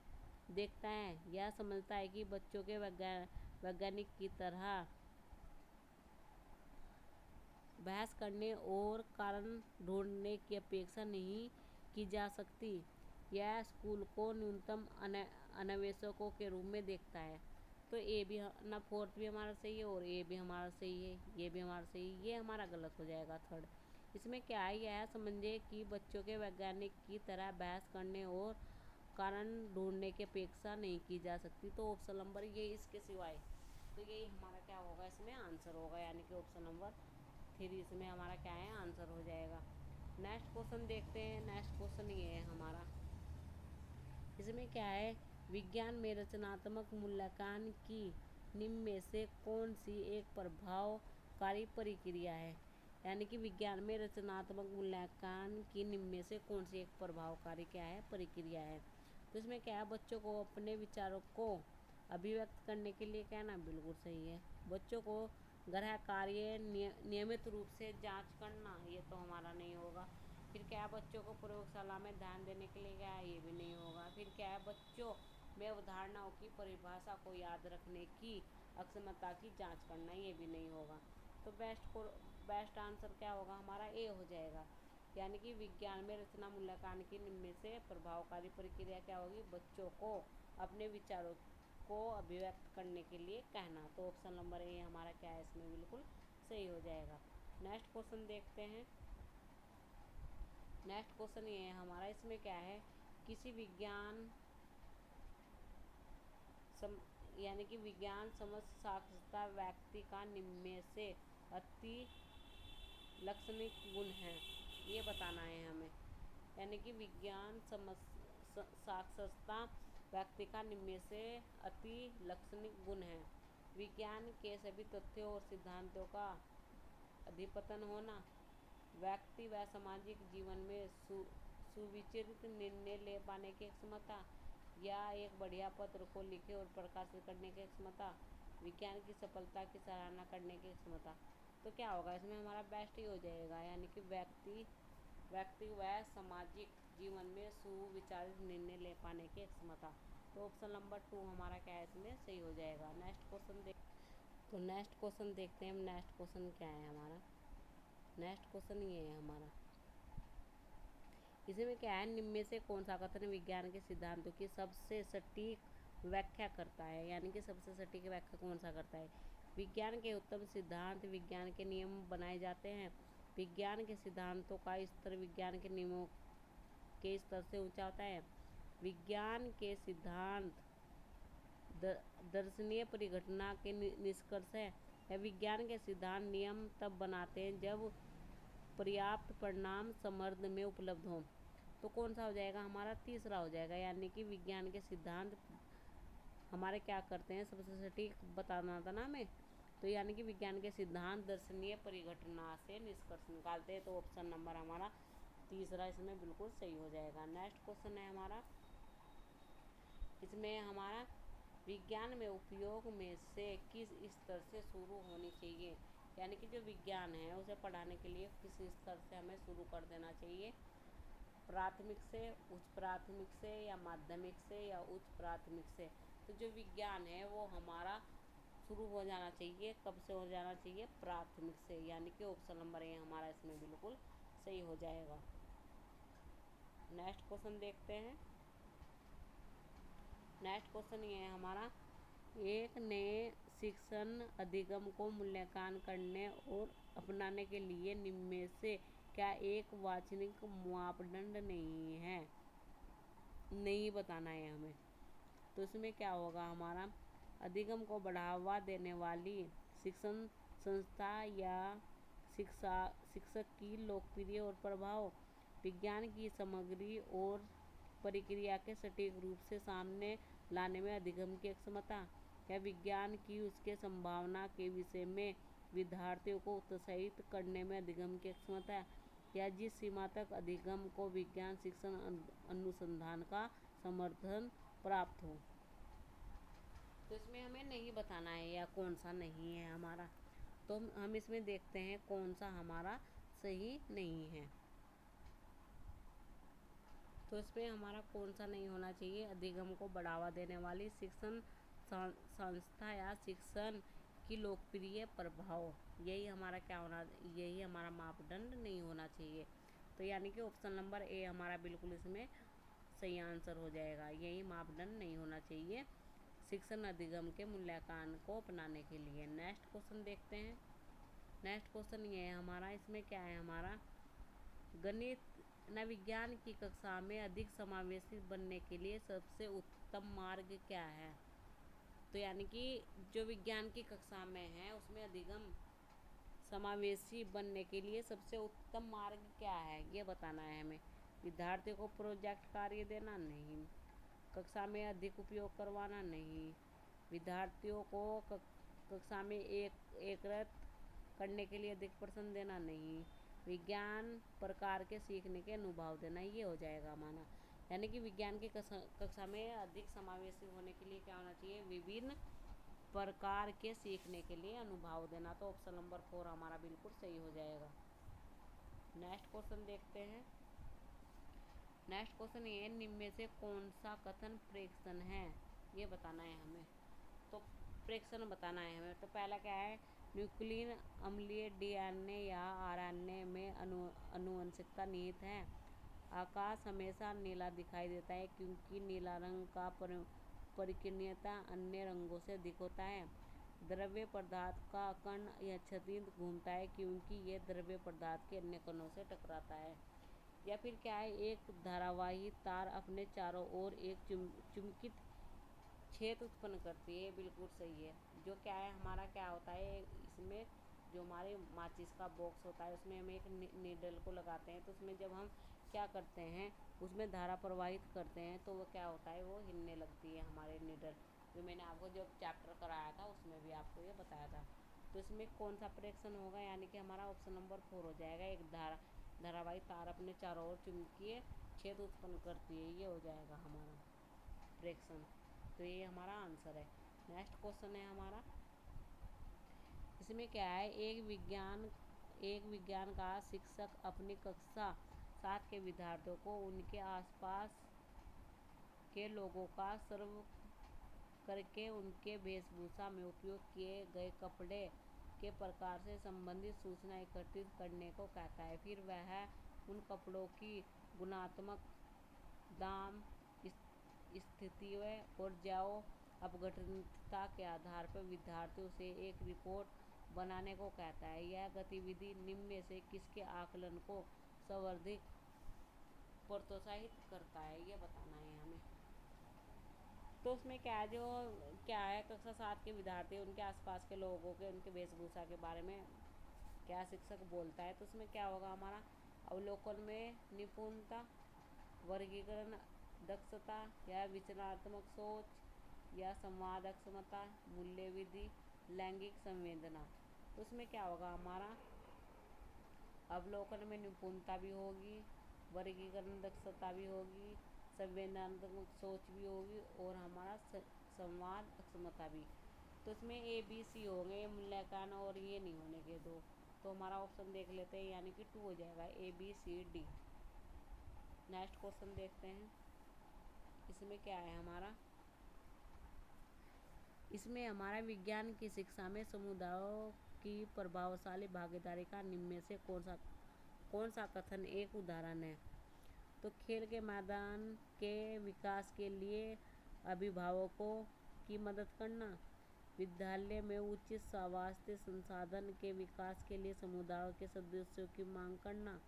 A: देखता है। यह समझता है कि बच्चों के वैज्ञानिक की तरह बहस करने और कारण ढूंढने की अपेक्षा नहीं की जा सकती। यह स्कूल को न्यूनतम अन्वेषकों के रूप में देखता है। तो ए भी ना, 4th भी हमारा सही है और ए भी हमारा सही है, ये भी हमारा सही है, ये हमारा गलत हो जाएगा 3rd। इसमें क्या है, यह समझे कि बच्चों के वैज्ञानिक की तरह बहस करने और कारण ढूंढने की अपेक्षा नहीं की जा सकती, तो ऑप्शन नंबर ये इसके सिवाय, तो यही हमारा क्या होगा, इसमें आंसर होगा, यानी कि ऑप्शन नंबर 3 इसमें हमारा क्या है, आंसर हो जाएगा। नेक्स्ट क्वेश्चन देखते हैं। नेक्स्ट क्वेश्चन ये है हमारा, इसमें क्या है, विज्ञान में रचनात्मक मूल्यांकन की निम्न में से कौन सी एक प्रभावकारी प्रक्रिया है, यानी कि विज्ञान में रचनात्मक मूल्यांकन की निम्न में से कौन सी एक प्रभावकारी क्या है, प्रक्रिया है। तो इसमें क्या है, बच्चों को अपने विचारों को अभिव्यक्त करने के लिए कहना, बिल्कुल सही है। बच्चों को गृह कार्य नियमित रूप से जांच करना, ये तो हमारा नहीं होगा। फिर क्या है, बच्चों को प्रयोगशाला में ध्यान देने के लिए क्या है, ये भी नहीं होगा। फिर क्या है, बच्चों में अवधारणाओं की परिभाषा को याद रखने की अक्षमता की जांच करना, ये भी नहीं होगा। तो बेस्ट आंसर क्या होगा हमारा, ए हो जाएगा। यानी कि विज्ञान में रचना मूल्यांकन की निम्न से प्रभावकारी प्रक्रिया क्या होगी, बच्चों को अपने विचारों को अभिव्यक्त करने के लिए कहना। तो ऑप्शन नंबर ए हमारा क्या है, इसमें बिल्कुल सही हो जाएगा। नेक्स्ट क्वेश्चन देखते हैं। नेक्स्ट क्वेश्चन ये है हमारा, इसमें क्या है, किसी विज्ञान यानी कि विज्ञान समझ साक्षरता व्यक्ति का निम्न से अति लक्षणिक गुण है, ये बताना है हमें। यानी कि विज्ञान समझ साक्षरता व्यक्ति का निम्न से अति लक्षणिक गुण है। विज्ञान के सभी तथ्यों और सिद्धांतों का अधिपतन होना, व्यक्ति व सामाजिक जीवन में सुविचारित निर्णय ले पाने की क्षमता, या एक बढ़िया पत्र को लिखे और प्रकाशित करने की क्षमता, विज्ञान की सफलता की सराहना करने की क्षमता। तो क्या होगा इसमें हमारा बेस्ट ही हो जाएगा। यानी कि व्यक्ति व सामाजिक जीवन में सुविचारित निर्णय ले पाने की क्षमता। तो ऑप्शन नंबर 2 हमारा क्या है, इसमें सही हो जाएगा। नेक्स्ट क्वेश्चन देखते हैं हम। नेक्स्ट क्वेश्चन क्या है हमारा, नेक्स्ट क्वेश्चन ये है हमारा, इसमें क्या है, निम्न में से कौन सा कथन विज्ञान के सिद्धांतों की सबसे सटीक व्याख्या करता है। यानी कि सबसे सटीक व्याख्या कौन सा करता है। विज्ञान के उत्तम सिद्धांत विज्ञान के नियम बनाए जाते हैं। विज्ञान के सिद्धांतों का स्तर विज्ञान के नियमों के स्तर से ऊंचा होता है। विज्ञान के सिद्धांत दर्शनीय परिघटना के निष्कर्ष है, या विज्ञान के सिद्धांत नियम तब बनाते हैं जब पर्याप्त परिणाम समर्थ में उपलब्ध हो। तो कौन सा हो जाएगा हमारा, तीसरा हो जाएगा। यानी कि विज्ञान के सिद्धांत हमारे क्या करते हैं, सबसे सटीक बताना था ना हमें। तो यानी कि विज्ञान के सिद्धांत दर्शनीय परिघटना से निष्कर्ष निकालते हैं। तो ऑप्शन नंबर हमारा तीसरा इसमें बिल्कुल सही हो जाएगा। नेक्स्ट क्वेश्चन है हमारा, इसमें हमारा विज्ञान में उपयोग में से किस स्तर से शुरू होनी चाहिए। यानी कि जो विज्ञान है उसे पढ़ाने के लिए किस स्तर से हमें शुरू कर देना चाहिए, प्राथमिक से, उच्च प्राथमिक से, या माध्यमिक से, या उच्च प्राथमिक से। तो जो विज्ञान है वो हमारा शुरू हो जाना चाहिए, कब से हो जाना चाहिए, प्राथमिक से। यानी कि ऑप्शन नंबर ए हमारा इसमें बिल्कुल सही हो जाएगा। नेक्स्ट क्वेश्चन देखते हैं। नेक्स्ट क्वेश्चन ये है हमारा, एक नए शिक्षण अधिगम को मूल्यांकन करने और अपनाने के लिए निम्न में से क्या एक वांछनीय मापदंड नहीं है, नहीं बताना है हमें। तो इसमें क्या होगा हमारा, अधिगम को बढ़ावा देने वाली शिक्षण संस्था या शिक्षक की लोकप्रिय और प्रभाव, विज्ञान की सामग्री और प्रक्रिया के सटीक रूप से सामने लाने में अधिगम की क्षमता, या विज्ञान की उसके संभावना के विषय में विद्यार्थियों को उत्साहित करने में अधिगम की क्षमता, या जिस सीमा तक अधिगम को विज्ञान शिक्षण अनुसंधान का समर्थन प्राप्त हो। तो इसमें हमें नहीं बताना है या कौन सा नहीं है हमारा। तो हम इसमें देखते हैं कौन सा हमारा सही नहीं है। तो इसमें हमारा कौन सा नहीं होना चाहिए, अधिगम को बढ़ावा देने वाली शिक्षण संस्था या शिक्षण की लोकप्रिय प्रभाव, यही हमारा क्या होना, यही हमारा मापदंड नहीं होना चाहिए। तो यानी कि ऑप्शन नंबर ए हमारा बिल्कुल इसमें सही आंसर हो जाएगा। यही मापदंड नहीं होना चाहिए शिक्षण अधिगम के मूल्यांकन को अपनाने के लिए। नेक्स्ट क्वेश्चन देखते हैं। नेक्स्ट क्वेश्चन ये है हमारा, इसमें क्या है हमारा, गणित न विज्ञान की कक्षा में अधिक समावेशी बनने के लिए सबसे उत्तम मार्ग क्या है। तो यानी कि जो विज्ञान की कक्षा में है उसमें अधिगम समावेशी बनने के लिए सबसे उत्तम मार्ग क्या है, ये बताना है हमें। विद्यार्थियों को प्रोजेक्ट कार्य देना नहीं, कक्षा में अधिक उपयोग करवाना नहीं, विद्यार्थियों को कक्षा में एकत्रित करने के लिए अधिक प्रश्न देना नहीं, विज्ञान प्रकार के सीखने के अनुभव देना, ये हो जाएगा हमारा। यानी कि विज्ञान की कक्षा में अधिक समावेशी होने के लिए क्या होना चाहिए, विभिन्न प्रकार के सीखने के लिए अनुभव देना। तो ऑप्शन नंबर 4 हमारा बिल्कुल सही हो जाएगा। नेक्स्ट क्वेश्चन देखते हैं। नेक्स्ट क्वेश्चन ये है, निम्न में से कौन सा कथन प्रेक्षण है, ये बताना है हमें। तो प्रेक्षण बताना है हमें। तो पहला क्या है, न्यूक्लियन अम्लीय डीएनए या आरएनए में आनुवंशिकता निहित है। आकाश हमेशा नीला दिखाई देता है क्योंकि नीला रंग का परिकीर्णता अन्य रंगों से अधिक होता है। द्रव्य पदार्थ का कण या क्षतिंत घूमता है क्योंकि यह द्रव्य पदार्थ के अन्य कणों से टकराता है। या फिर क्या है, एक धारावाही तार अपने चारों ओर एक चुंबकित छेद उत्पन्न करती है। बिल्कुल सही है। जो क्या है हमारा, क्या होता है, इसमें जो हमारे माचिस का बॉक्स होता है उसमें हम एक नीडल को लगाते हैं, तो उसमें जब हम क्या करते हैं, उसमें धारा प्रवाहित करते हैं तो वो क्या होता है, वो हिलने लगती है हमारे नीडल। जो मैंने आपको जब चैप्टर कराया था उसमें भी आपको ये बताया था। तो इसमें कौन सा प्रेक्षण होगा, यानी कि हमारा ऑप्शन नंबर 4 हो जाएगा। एक धारावाही तार अपने चारों ओर चुंबकीय छेद उत्पन्न करती है, ये हो जाएगा हमारा प्रेक्षण। तो ये हमारा आंसर है। नेक्स्ट क्वेश्चन है हमारा, इसमें क्या है, एक विज्ञान का शिक्षक अपनी कक्षा 7 के विद्यार्थियों को उनके आसपास के लोगों का सर्वे करके उनके वेशभूषा में उपयोग किए गए कपड़े के प्रकार से संबंधित सूचना एकत्रित करने को कहता है। फिर वह उन कपड़ों की गुणात्मक, दाम, स्थितियों और जैव अपघटनता के आधार पर विद्यार्थियों से एक रिपोर्ट बनाने को कहता है। यह गतिविधि निम्न में से किसके आकलन को सर्वाधिक प्रोत्साहित करता है, ये बताना है हमें। तो उसमें क्या है, जो क्या है, कक्षा 7 के विद्यार्थी उनके आसपास के लोगों के उनके वेशभूषा के बारे में क्या शिक्षक बोलता है। तो उसमें क्या होगा हमारा, अवलोकन में निपुणता, वर्गीकरण दक्षता या विचारात्मक सोच या संवाद क्षमता, मूल्य विधि, लैंगिक संवेदना। तो उसमें क्या होगा हमारा, अवलोकन में निपुणता भी होगी, वर्गीकरण दक्षता भी होगी, संवेदनात्मक सोच भी होगी और हमारा संवाद क्षमता भी। तो इसमें ABC होंगे, मूल्यांकन और ये नहीं होने के दो। तो हमारा ऑप्शन देख लेते हैं, यानी कि 2 हो जाएगा, ABCD। नेक्स्ट क्वेश्चन देखते हैं, इसमें क्या है हमारा, इसमें हमारा विज्ञान की शिक्षा में समुदायों की प्रभावशाली भागीदारी का निम्न में से कौन सा कथन एक उदाहरण है। तो खेल के मैदान के विकास के लिए अभिभावकों की मदद करना, विद्यालय में उच्च स्वास्थ्य संसाधन के विकास के लिए समुदाय के सदस्यों की मांग करना,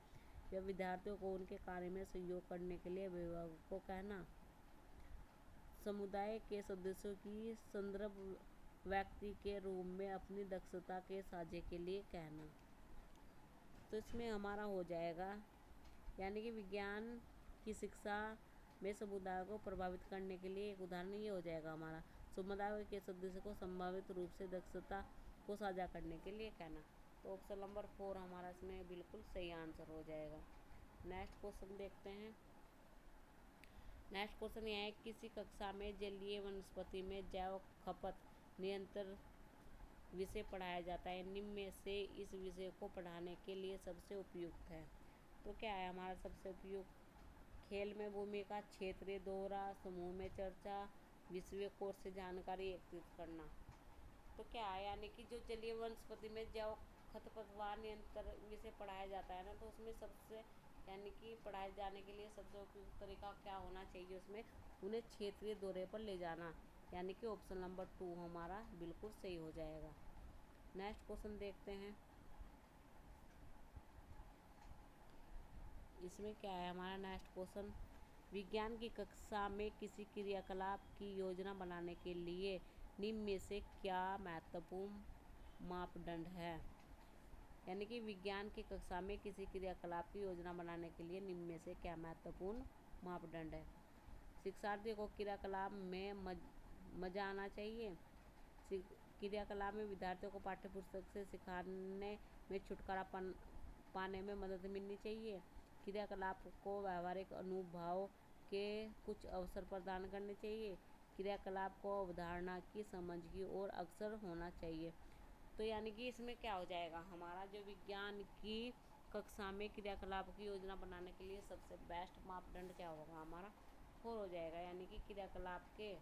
A: या विद्यार्थियों को उनके कार्य में सहयोग करने के लिए अभिभावकों को कहना, समुदाय के सदस्यों की संदर्भ व्यक्ति के रूप में अपनी दक्षता के साझे के लिए कहना। तो इसमें हमारा हो जाएगा, यानी कि विज्ञान की शिक्षा में समुदाय को प्रभावित करने के लिए एक उदाहरण ये हो जाएगा हमारा, समुदाय के सदस्य को संभावित रूप से दक्षता को साझा करने के लिए कहना। तो ऑप्शन नंबर 4 हमारा इसमें बिल्कुल सही आंसर हो जाएगा। नेक्स्ट क्वेश्चन देखते हैं। नेक्स्ट क्वेश्चन यह है, किसी कक्षा में जलीय वनस्पति में जैव खपत नियंत्रण विषय पढ़ाया जाता है, निम्न में से इस विषय को पढ़ाने के लिए सबसे उपयुक्त है। तो क्या है हमारा सबसे उपयुक्त, खेल में भूमिका, क्षेत्रीय दौरा, समूह में चर्चा, विषय कोर्स से जानकारी एकत्रित करना। तो क्या है, यानी कि जो जलीय वनस्पति में जैव खरपतवार नियंत्रण विषय पढ़ाया जाता है ना, तो उसमें सबसे, यानी कि पढ़ाए जाने के लिए सबसे उपयुक्त तरीका क्या होना चाहिए, उसमें उन्हें क्षेत्रीय दौरे पर ले जाना, यानी कि ऑप्शन नंबर 2 हमारा बिल्कुल सही हो जाएगा। नेक्स्ट क्वेश्चन देखते हैं, इसमें क्या है हमारा नेक्स्ट क्वेश्चन, विज्ञान की कक्षा में किसी क्रियाकलाप की योजना बनाने के लिए निम्न में से क्या महत्वपूर्ण मापदंड है। यानी कि विज्ञान की कक्षा में किसी क्रियाकलाप की योजना बनाने के लिए निम्न में से क्या महत्वपूर्ण मापदंड है। शिक्षार्थी को क्रियाकलाप में मजा आना चाहिए, क्रियाकलाप में विद्यार्थियों को पाठ्यपुस्तक से सिखाने में छुटकारा पाने में मदद मिलनी चाहिए, क्रियाकलाप को व्यावहारिक अनुभव के कुछ अवसर प्रदान करने चाहिए, क्रियाकलाप को अवधारणा की समझ की ओर अक्सर होना चाहिए। तो यानी कि इसमें क्या हो जाएगा हमारा, जो विज्ञान की कक्षा में क्रियाकलाप की योजना बनाने के लिए सबसे बेस्ट मापदंड क्या होगा हमारा 4 हो जाएगा, यानी कि क्रियाकलाप के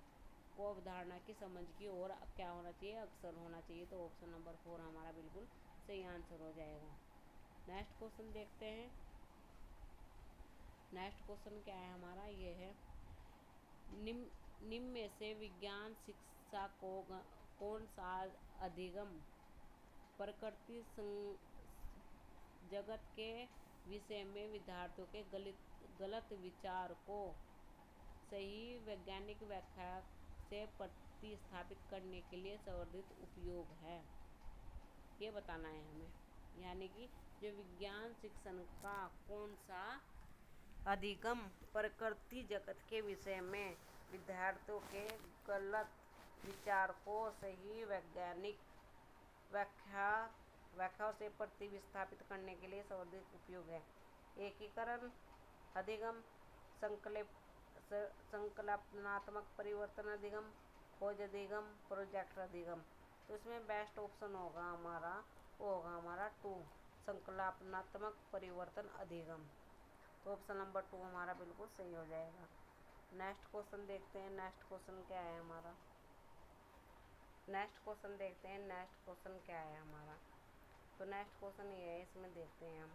A: को अवधारणा की समझ की और क्या होना चाहिए, अक्सर होना चाहिए। तो ऑप्शन नंबर 4 हमारा बिल्कुल सही आंसर हो जाएगा। नेक्स्ट क्वेश्चन देखते हैं। नेक्स्ट क्वेश्चन क्या है हमारा, ये है निम्न में से विज्ञान शिक्षा को कौन सा अधिगम प्रकृति जगत के विषय में विद्यार्थियों के गलत विचार को सही वैज्ञानिक व्याख्या से प्रतिस्थापित करने के लिए संवर्धित उपयोग है, ये बताना है हमें। यानी कि जो विज्ञान शिक्षण का कौन सा अधिगम प्रकृति जगत के विषय में विद्यार्थियों के गलत विचार को सही वैज्ञानिक व्याख्याओं से प्रतिस्थापित करने के लिए संवर्धित उपयोग है। एकीकरण अधिगम, संकल्पनात्मक परिवर्तन अधिगम, खोज अधिगम, प्रोजेक्ट अधिगम। तो इसमें बेस्ट ऑप्शन होगा हमारा, वो होगा हमारा 2 संकल्पनात्मक परिवर्तन अधिगम। तो ऑप्शन नंबर 2 हमारा बिल्कुल सही हो जाएगा। नेक्स्ट क्वेश्चन देखते हैं। नेक्स्ट क्वेश्चन क्या है हमारा, नेक्स्ट क्वेश्चन देखते हैं। नेक्स्ट क्वेश्चन क्या है हमारा, तो नेक्स्ट क्वेश्चन ये है, इसमें देखते हैं हम।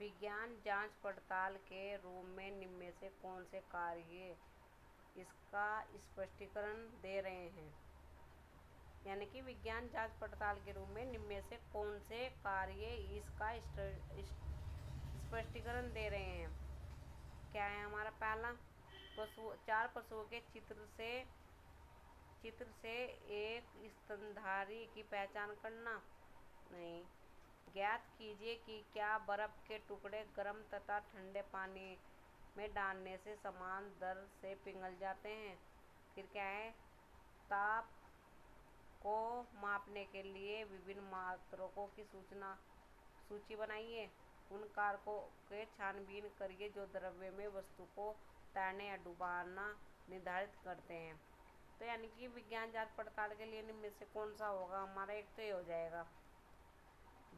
A: विज्ञान जांच पड़ताल के रूप में निम्न में से कौन से कार्य इसका स्पष्टीकरण दे रहे हैं। यानी कि विज्ञान जांच पड़ताल के रूप में निम्न में से कौन से कार्य इसका स्पष्टीकरण दे रहे हैं। क्या है हमारा पहला, 4 पशुओं के चित्र से एक स्तनधारी की पहचान करना। नहीं। ज्ञात कीजिए कि क्या बर्फ के टुकड़े गर्म तथा ठंडे पानी में डालने से समान दर से पिघल जाते हैं। फिर क्या है, ताप को मापने के लिए विभिन्न मात्रकों की सूची बनाइए। उन कारकों के छानबीन करिए जो द्रव्य में वस्तु को तैरने या डुबाना निर्धारित करते हैं। तो यानी कि विज्ञान जांच पड़ताल के लिए निम्न में से कौन सा होगा हमारा, एक तो ये हो जाएगा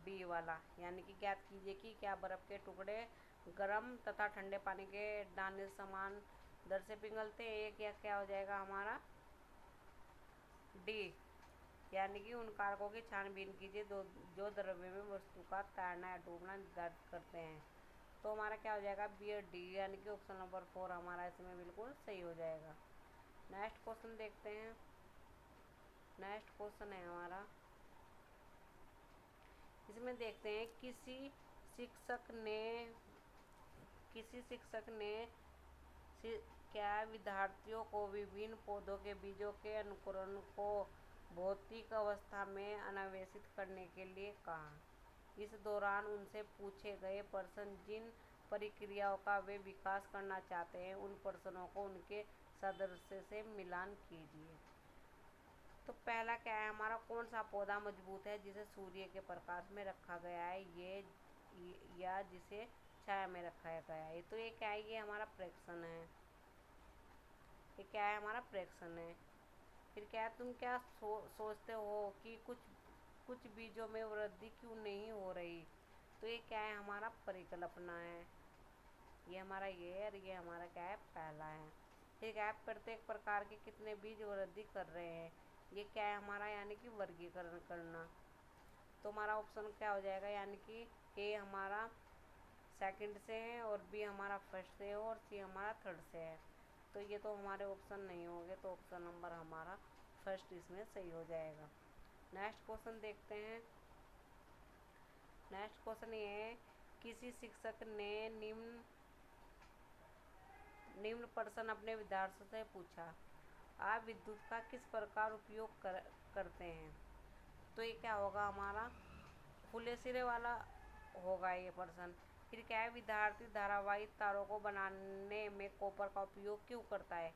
A: बी वाला, यानी कि ज्ञात कीजिए कि क्या बर्फ के टुकड़े गर्म तथा ठंडे पानी के डालने से समान दर से पिघलते हैं। एक या क्या हो जाएगा हमारा डी, यानी कि उन कारकों की छानबीन कीजिए जो द्रव्य में वस्तु का तैरना या डूबना निर्धारित करते हैं। तो हमारा क्या हो जाएगा बी और डी, यानी कि ऑप्शन नंबर 4 हमारा इसमें बिल्कुल सही हो जाएगा। नेक्स्ट क्वेश्चन देखते हैं। नेक्स्ट क्वेश्चन है हमारा, इसमें देखते हैं किसी शिक्षक ने क्या विद्यार्थियों को विभिन्न पौधों के बीजों के अंकुरण को भौतिक अवस्था में अन्वेषित करने के लिए कहा। इस दौरान उनसे पूछे गए प्रश्न जिन प्रक्रियाओं का वे विकास करना चाहते हैं, उन प्रश्नों को उनके सादृश्य से मिलान कीजिए। तो पहला क्या है हमारा, कौन सा पौधा मजबूत है जिसे सूर्य के प्रकाश में रखा गया है या जिसे छाया में रखा गया है। तो ये क्या है, ये हमारा प्रेक्षण है। ये क्या है हमारा प्रेक्षण है। फिर क्या है, तुम क्या सोचते हो कि कुछ बीजों में वृद्धि क्यों नहीं हो रही। तो ये क्या है हमारा परिकल्पना है। ये हमारा ये है और ये हमारा क्या है पहला है। फिर क्या है, प्रत्येक प्रकार के कितने बीज वृद्धि कर रहे हैं। ये क्या है हमारा, यानी कि वर्गीकरण करना। तो हमारा ऑप्शन क्या हो जाएगा, यानी कि ए हमारा सेकंड से है और बी हमारा फर्स्ट से है और सी हमारा थर्ड से है। तो ये तो हमारे ऑप्शन नहीं होंगे, तो ऑप्शन नंबर हमारा फर्स्ट इसमें सही हो जाएगा। नेक्स्ट क्वेश्चन देखते हैं। नेक्स्ट क्वेश्चन ये है, किसी शिक्षक ने निम्न प्रश्न अपने विद्यार्थियों से पूछा, आप विद्युत का किस प्रकार उपयोग करते हैं। तो ये क्या होगा हमारा खुले सिरे वाला होगा ये प्रश्न। फिर क्या है, विद्यार्थी धारावाहिक तारों को बनाने में कॉपर का उपयोग क्यों करता है।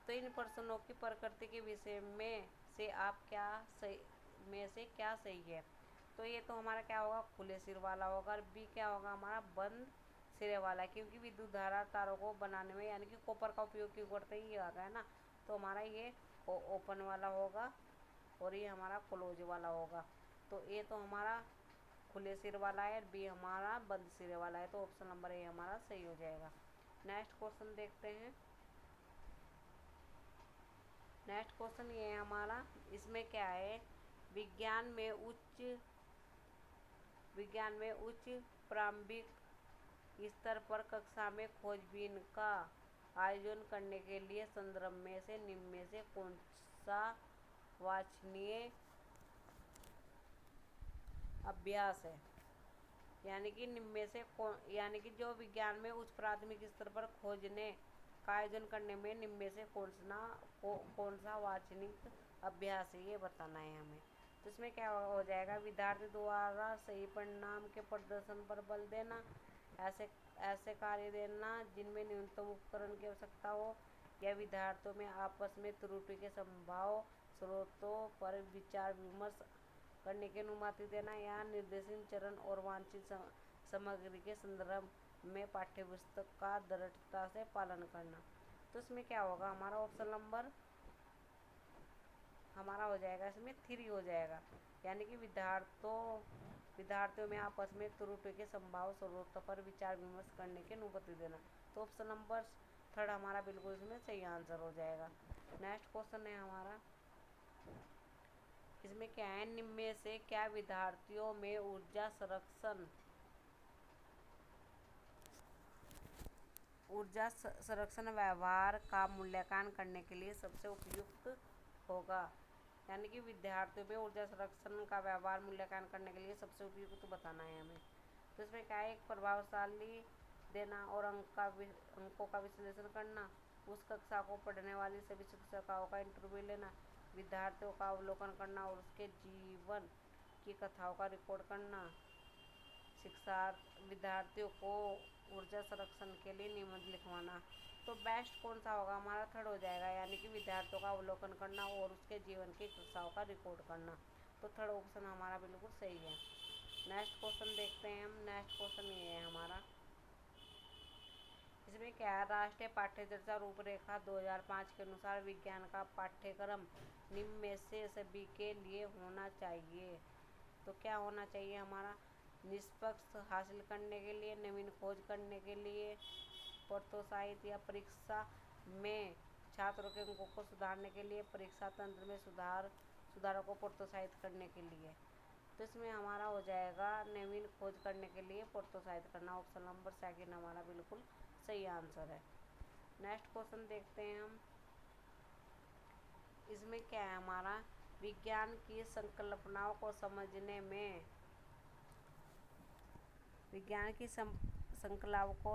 A: तो इन प्रश्नों की प्रकृति के विषय में से क्या सही है। तो ये तो हमारा क्या होगा खुले सिर वाला होगा और बी क्या होगा हमारा बंद सिरे वाला, क्योंकि विद्युत धारा तारों को बनाने में यानी कि कॉपर का उपयोग क्यों करते हैं, ये आ गया ना। तो हमारा ये ओपन वाला होगा और ये हमारा क्लोज वाला होगा। तो ये तो हमारा खुले सिर वाला है, बी हमारा बंद सिरे वाला है। तो ऑप्शन नंबर ए हमारा सही हो जाएगा। नेक्स्ट क्वेश्चन देखते हैं। नेक्स्ट क्वेश्चन ये है हमारा, इसमें क्या है, विज्ञान में उच्च प्रारंभिक स्तर पर कक्षा में खोजबीन का आयोजन करने के लिए संदर्भ में से निम्न में से कौन सा वांछनीय अभ्यास है। यानी कि निम्न में से यानी कि जो विज्ञान में उच्च प्राथमिक स्तर पर खोजने का आयोजन करने में निम्न में से कौन सा वांछनीय अभ्यास है, ये बताना है हमें। तो इसमें क्या हो जाएगा, विद्यार्थी द्वारा सही परिणाम के प्रदर्शन पर बल देना, ऐसे कार्य देना जिनमें न्यूनतम उपकरण की आवश्यकता हो, या विद्यार्थियों में आपस में त्रुटि के संभाव स्रोतों पर विचार विमर्श करने की अनुमति देना, या निर्देशन चरण और वांछित सामग्री के संदर्भ में पाठ्यपुस्तक का दृढ़ता से पालन करना। तो इसमें क्या होगा, हमारा ऑप्शन नंबर हमारा हो जाएगा, इसमें 3 हो जाएगा। यानी कि विद्यार्थियों में आपस में त्रुटि के संभाव स्रोतों पर विचार विमर्श करने की अनुमति देना। तो ऑप्शन नंबर 3 हमारा बिल्कुल इसमें सही आंसर हो जाएगा। नेक्स्ट क्वेश्चन है हमारा, इसमें क्या है, निम्न में से क्या विद्यार्थियों में ऊर्जा संरक्षण व्यवहार का मूल्यांकन करने के लिए सबसे उपयुक्त होगा। यानी कि विद्यार्थियों में ऊर्जा संरक्षण का व्यवहार मूल्यांकन करने के लिए सबसे उपयुक्त बताना है हमें। तो इसमें क्या है, एक प्रभावशाली देना और अंकों का विश्लेषण करना, उस कक्षा को पढ़ने वाली सभी शिक्षिकाओं का इंटरव्यू लेना, विद्यार्थियों का अवलोकन करना और उसके जीवन की कथाओं का रिकॉर्ड करना, विद्यार्थियों को ऊर्जा संरक्षण के लिए नियम लिखवाना। तो बेस्ट कौन सा होगा, हमारा 3 हो जाएगा। यानी कि विद्यार्थियों का अवलोकन करना और उसके जीवन की कक्षाओं का रिकॉर्ड करना। तो 3 ऑप्शन हमारा बिल्कुल सही है। नेक्स्ट क्वेश्चन देखते हैं हम। नेक्स्ट क्वेश्चन ये है हमारा, इसमें क्या है, राष्ट्रीय पाठ्यचर्या रूपरेखा 2005 के अनुसार विज्ञान का पाठ्यक्रम निम्न में से सभी के लिए होना चाहिए। तो क्या होना चाहिए हमारा, निष्पक्ष हासिल करने के लिए, नवीन खोज करने के लिए, प्रोत्साहित या परीक्षा में छात्रों के अंकों को सुधारने के लिए, परीक्षा तंत्र में सुधारों को प्रोत्साहित करने के लिए। तो इसमें हमारा हो जाएगा नवीन खोज करने के लिए प्रोत्साहित करना। ऑप्शन नंबर 2 हमारा बिल्कुल सही आंसर है। नेक्स्ट क्वेश्चन देखते हैं हम। इसमें क्या है हमारा, विज्ञान की संकल्पनाओं को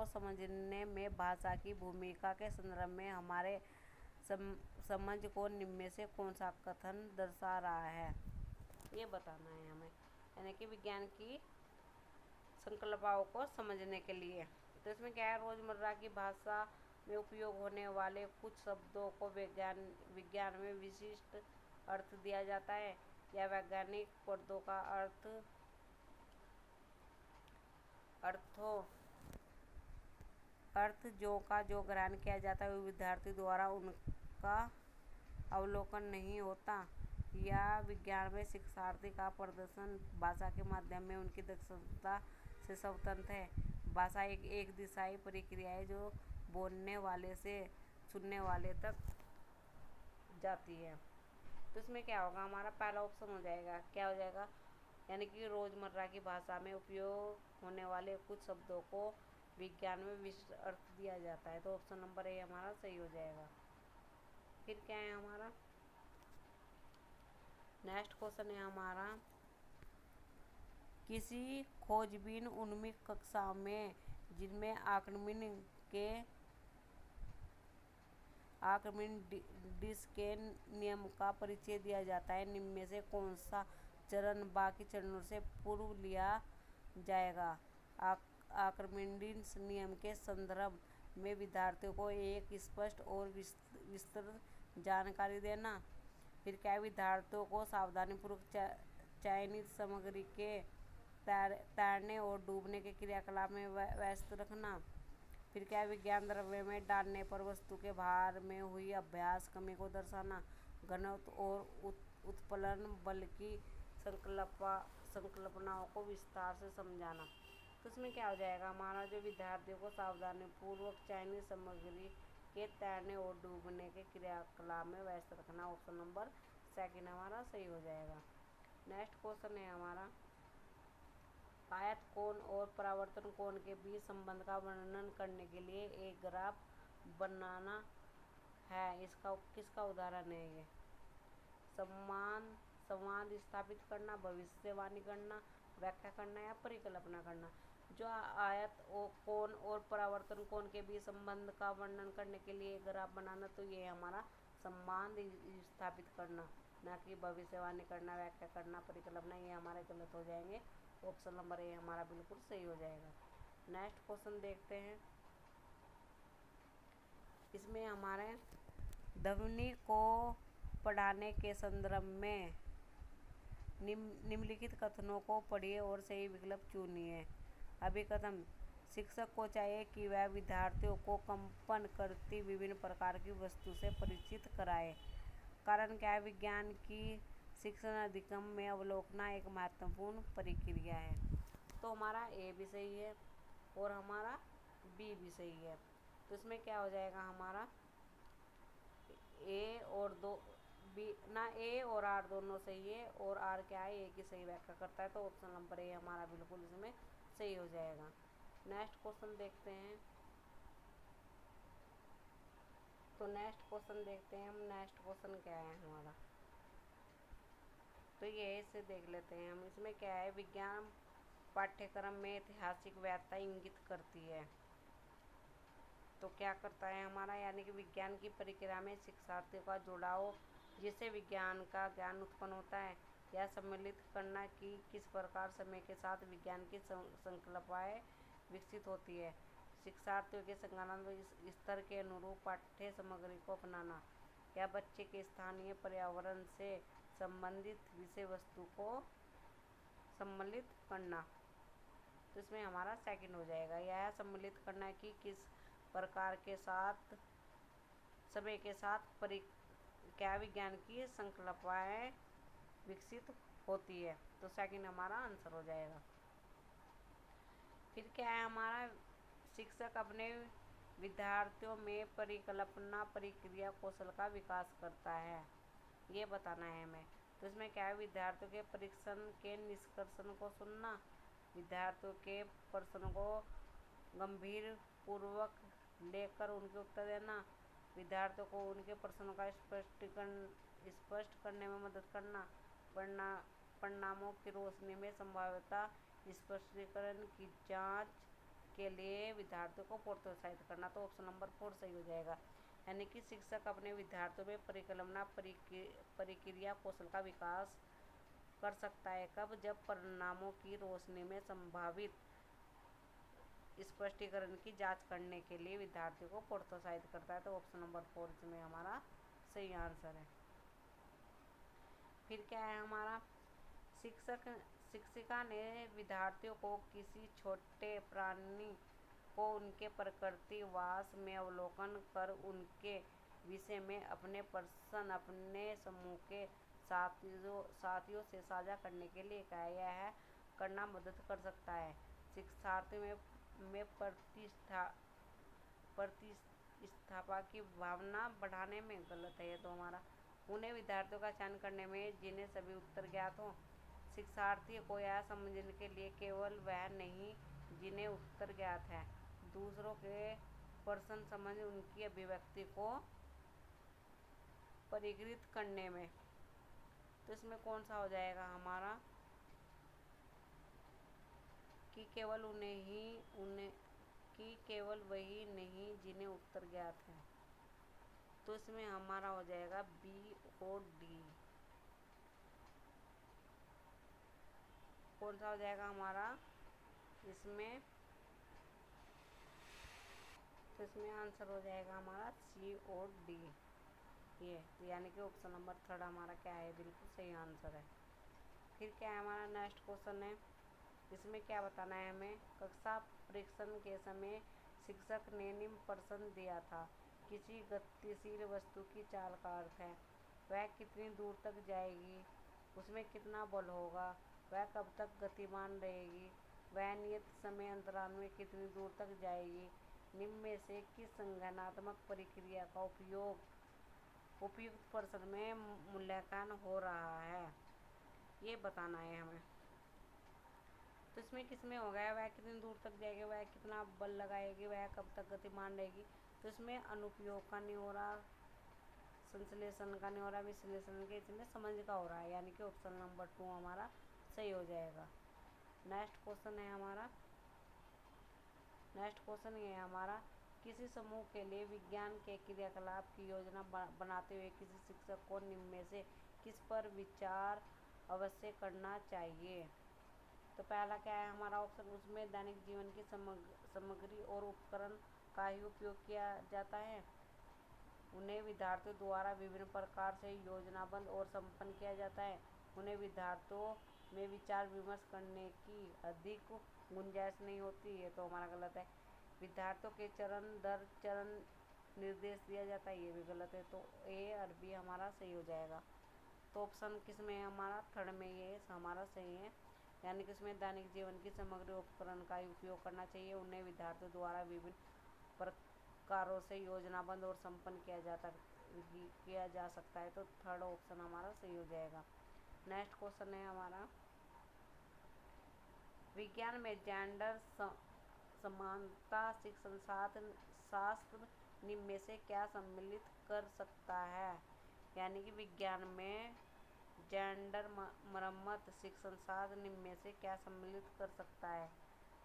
A: समझने में भाषा की भूमिका के संदर्भ में हमारे समझ को निम्न में से कौन सा कथन दर्शा रहा है, ये बताना है हमें। यानी कि विज्ञान की संकल्पनाओं को समझने के लिए। तो इसमें क्या है, रोजमर्रा की भाषा में उपयोग होने वाले कुछ शब्दों को विज्ञान में विशिष्ट अर्थ दिया जाता है, या वैज्ञानिक पदों का अर्थ जो ग्रहण किया जाता है, विद्यार्थी द्वारा उनका अवलोकन नहीं होता, या विज्ञान में शिक्षार्थी का प्रदर्शन भाषा के माध्यम में उनकी दक्षता से स्वतंत्र है। भाषा एक दिशाई प्रक्रिया है जो बोलने वाले से सुनने वाले तक जाती है। तो इसमें क्या होगा, हमारा पहला ऑप्शन हो जाएगा, क्या हो जाएगा, यानी कि रोजमर्रा की भाषा में उपयोग होने वाले कुछ शब्दों को विज्ञान में विशिष्ट अर्थ दिया जाता है। तो ऑप्शन नंबर ए हमारा सही हो जाएगा। फिर क्या है हमारा, नेक्स्ट क्वेश्चन है हमारा, किसी खोजबीन उन्मुख कक्षा में जिनमें आर्किमिडीज के नियम का परिचय दिया जाता है, निम्न में से कौन सा चरण बाकी चरणों से पूर्व लिया जाएगा। आर्किमिडीज नियम के संदर्भ में विद्यार्थियों को एक स्पष्ट और विस्तृत जानकारी देना। फिर क्या, विद्यार्थियों को सावधानीपूर्वक चयनित सामग्री के तैरने और डूबने के क्रियाकलाप में व्यस्त रखना। फिर क्या, विज्ञान द्रव्य में डालने पर वस्तु के भार में हुई अभ्यास कमी को दर्शाना। घनत्व और उत्प्लवन बल की संकल्पनाओं को विस्तार से समझाना। तो इसमें क्या हो जाएगा हमारा, जो विद्यार्थियों को सावधानीपूर्वक चयनित सामग्री के तैरने और डूबने के क्रियाकलाप में व्यस्त रखना। ऑप्शन नंबर सेकंड हमारा सही हो जाएगा। नेक्स्ट क्वेश्चन है हमारा, आयत कोण और परावर्तन कोण के बीच संबंध का वर्णन करने के लिए एक ग्राफ बनाना है। इसका किसका उदाहरण है ये? संवाद स्थापित करना, भविष्यवाणी करना, व्याख्या करना या परिकल्पना करना। जो आयत कोण और परावर्तन कोण के बीच संबंध का वर्णन करने के लिए ग्राफ बनाना, तो ये हमारा संबंध स्थापित करना, ना कि भविष्यवाणी करना, व्याख्या करना, परिकल्पना। ये हमारे गलत हो जाएंगे। ऑप्शन नंबर ए हमारा बिल्कुल सही हो जाएगा। नेक्स्ट क्वेश्चन देखते हैं। इसमें हमारे ध्वनि को पढ़ाने के संदर्भ में निम्नलिखित कथनों को पढ़िए और सही विकल्प चुनिए। अभिकथन, शिक्षक को चाहिए कि वह विद्यार्थियों को कंपन करती विभिन्न प्रकार की वस्तु से परिचित कराए। कारण क्या है? विज्ञान की शिक्षण अधिगम में अवलोकना एक महत्वपूर्ण प्रक्रिया है। तो हमारा ए भी सही है और हमारा बी भी सही है। तो इसमें क्या हो जाएगा हमारा, ए और दो बी ना, ए और आर दोनों सही है और आर क्या है, ए की सही व्याख्या करता है। तो ऑप्शन नंबर ए हमारा बिल्कुल इसमें सही हो जाएगा। नेक्स्ट क्वेश्चन देखते हैं। तो नेक्स्ट क्वेश्चन देखते हैं हम। नेक्स्ट क्वेश्चन क्या है हमारा, तो ये इसे देख लेते हैं हम। इसमें क्या है, विज्ञान पाठ्यक्रम में ऐतिहासिक वैधता इंगित करती है। तो क्या करता है हमारा, यानी कि विज्ञान की प्रक्रिया में शिक्षार्थियों का जुड़ाव, जिससे विज्ञान का ज्ञान उत्पन्न होता है, यह सम्मिलित करना कि किस प्रकार समय के साथ विज्ञान की संकल्पनाएं विकसित होती है। शिक्षार्थियों के संज्ञानात्मक स्तर के अनुरूप पाठ्य सामग्री को अपनाना, या बच्चे के स्थानीय पर्यावरण से संबंधित विषय वस्तु को सम्मिलित करना। तो इसमें हमारा सेकंड हो जाएगा। यह सम्मिलित करना कि किस प्रकार के साथ समय के साथ क्या विज्ञान की संकल्पनाएं विकसित होती है। तो सेकंड हमारा आंसर हो जाएगा। फिर क्या है हमारा, शिक्षक अपने विद्यार्थियों में परिकल्पना प्रक्रिया कौशल का विकास करता है, ये बताना है हमें। तो इसमें क्या है, विद्यार्थियों के परीक्षण के निष्कर्षण को सुनना, विद्यार्थियों के प्रश्नों को गंभीर पूर्वक लेकर उनके उत्तर देना, विद्यार्थियों को उनके प्रश्नों का स्पष्ट करने में मदद करना, परिणामों की रोशनी में संभाव्यता स्पष्टीकरण की जांच के लिए विद्यार्थियों को प्रोत्साहित करना। तो ऑप्शन नंबर 4 सही हो जाएगा। यानी कि शिक्षक अपने विद्यार्थियों में परिकल्पना प्रक्रिया कौशल का विकास कर सकता है कब, जब परिणामों की रोशनी में संभावित स्पष्टीकरण की जांच करने के लिए विद्यार्थियों को प्रोत्साहित करता है। तो ऑप्शन नंबर 4 इसमें हमारा सही आंसर है। फिर क्या है हमारा, शिक्षिका ने विद्यार्थियों को किसी छोटे प्राणी को उनके प्रकृतिवास में अवलोकन कर उनके विषय में अपने प्रश्न अपने समूह के साथियों से साझा करने के लिए कहा। यह करना मदद कर सकता है शिक्षार्थियों में प्रतिष्ठा की भावना बढ़ाने में। गलत है ये तो हमारा। उन्हें विद्यार्थियों का चयन करने में जिन्हें सभी उत्तर ज्ञात हों। शिक्षार्थी को यह समझने के लिए केवल वह नहीं जिन्हें उत्तर ज्ञात है, दूसरों के प्रश्न समझ उनकी अभिव्यक्ति को परिष्कृत करने में। तो इसमें कौन सा हो जाएगा हमारा, कि केवल वही नहीं जिन्हें उत्तर ज्ञात है। तो इसमें हमारा हो जाएगा बी और डी। कौन सा हो जाएगा हमारा इसमें, तो इसमें आंसर हो जाएगा हमारा सी और डी, ये यानी कि ऑप्शन नंबर 3 हमारा क्या है, बिल्कुल सही आंसर है। फिर क्या है हमारा नेक्स्ट क्वेश्चन है। इसमें क्या बताना है हमें, कक्षा परीक्षण के समय शिक्षक ने निम्न प्रश्न दिया था। किसी गतिशील वस्तु की चाल का अर्थ है, वह कितनी दूर तक जाएगी, उसमें कितना बल होगा, वह कब तक गतिमान रहेगी, वह नियत समय अंतराल में कितनी दूर तक जाएगी, निम्न में से किस संगणनात्मक प्रक्रिया का उपयुक्त प्रश्न में मूल्यांकन हो रहा है, ये बताना है हमें। तो इसमें किसमें हो गया, वह कितनी दूर तक जाएगी, वह कितना बल लगाएगी, वह कब तक गतिमान रहेगी। तो इसमें अनुप्रयोग का नहीं हो रहा, संश्लेषण का नहीं हो रहा, विश्लेषण के, इसमें समझ का हो रहा है, यानी कि ऑप्शन नंबर 2 हमारा सही हो जाएगा। नेक्स्ट क्वेश्चन है हमारा, नेक्स्ट क्वेश्चन ये है हमारा, किसी समूह के लिए विज्ञान के क्रियाकलाप की योजना बनाते हुए किसी शिक्षक को निम्न में से किस पर विचार अवश्य करना चाहिए। तो पहला क्या है हमारा ऑप्शन, उसमें दैनिक जीवन की सामग्री और उपकरण का ही उपयोग किया जाता है, उन्हें विद्यार्थियों द्वारा विभिन्न प्रकार से योजनाबद्ध और संपन्न किया जाता है, उन्हें विद्यार्थियों में विचार विमर्श करने की अधिक गुंजाइश नहीं होती है, तो हमारा गलत है। विद्यार्थियों के चरण दर चरण निर्देश दिया जाता है, ये भी गलत है, तो ए और बी हमारा सही हो जाएगा। तो ऑप्शन किस में है हमारा, थर्ड में ये हमारा सही है, यानी कि इसमें दैनिक जीवन की सामग्री उपकरण का उपयोग करना चाहिए, उन्हें विद्यार्थियों द्वारा विभिन्न प्रकारों से योजनाबद्ध और संपन्न किया जा सकता है, तो थर्ड ऑप्शन हमारा सही हो जाएगा। नेक्स्ट क्वेश्चन है हमारा, विज्ञान में जेंडर समानता शिक्षण शास्त्र निम्न में से क्या सम्मिलित कर सकता है, यानी कि विज्ञान में जेंडर मरम्मत शिक्षण शास्त्र निम्न में से क्या सम्मिलित कर सकता है।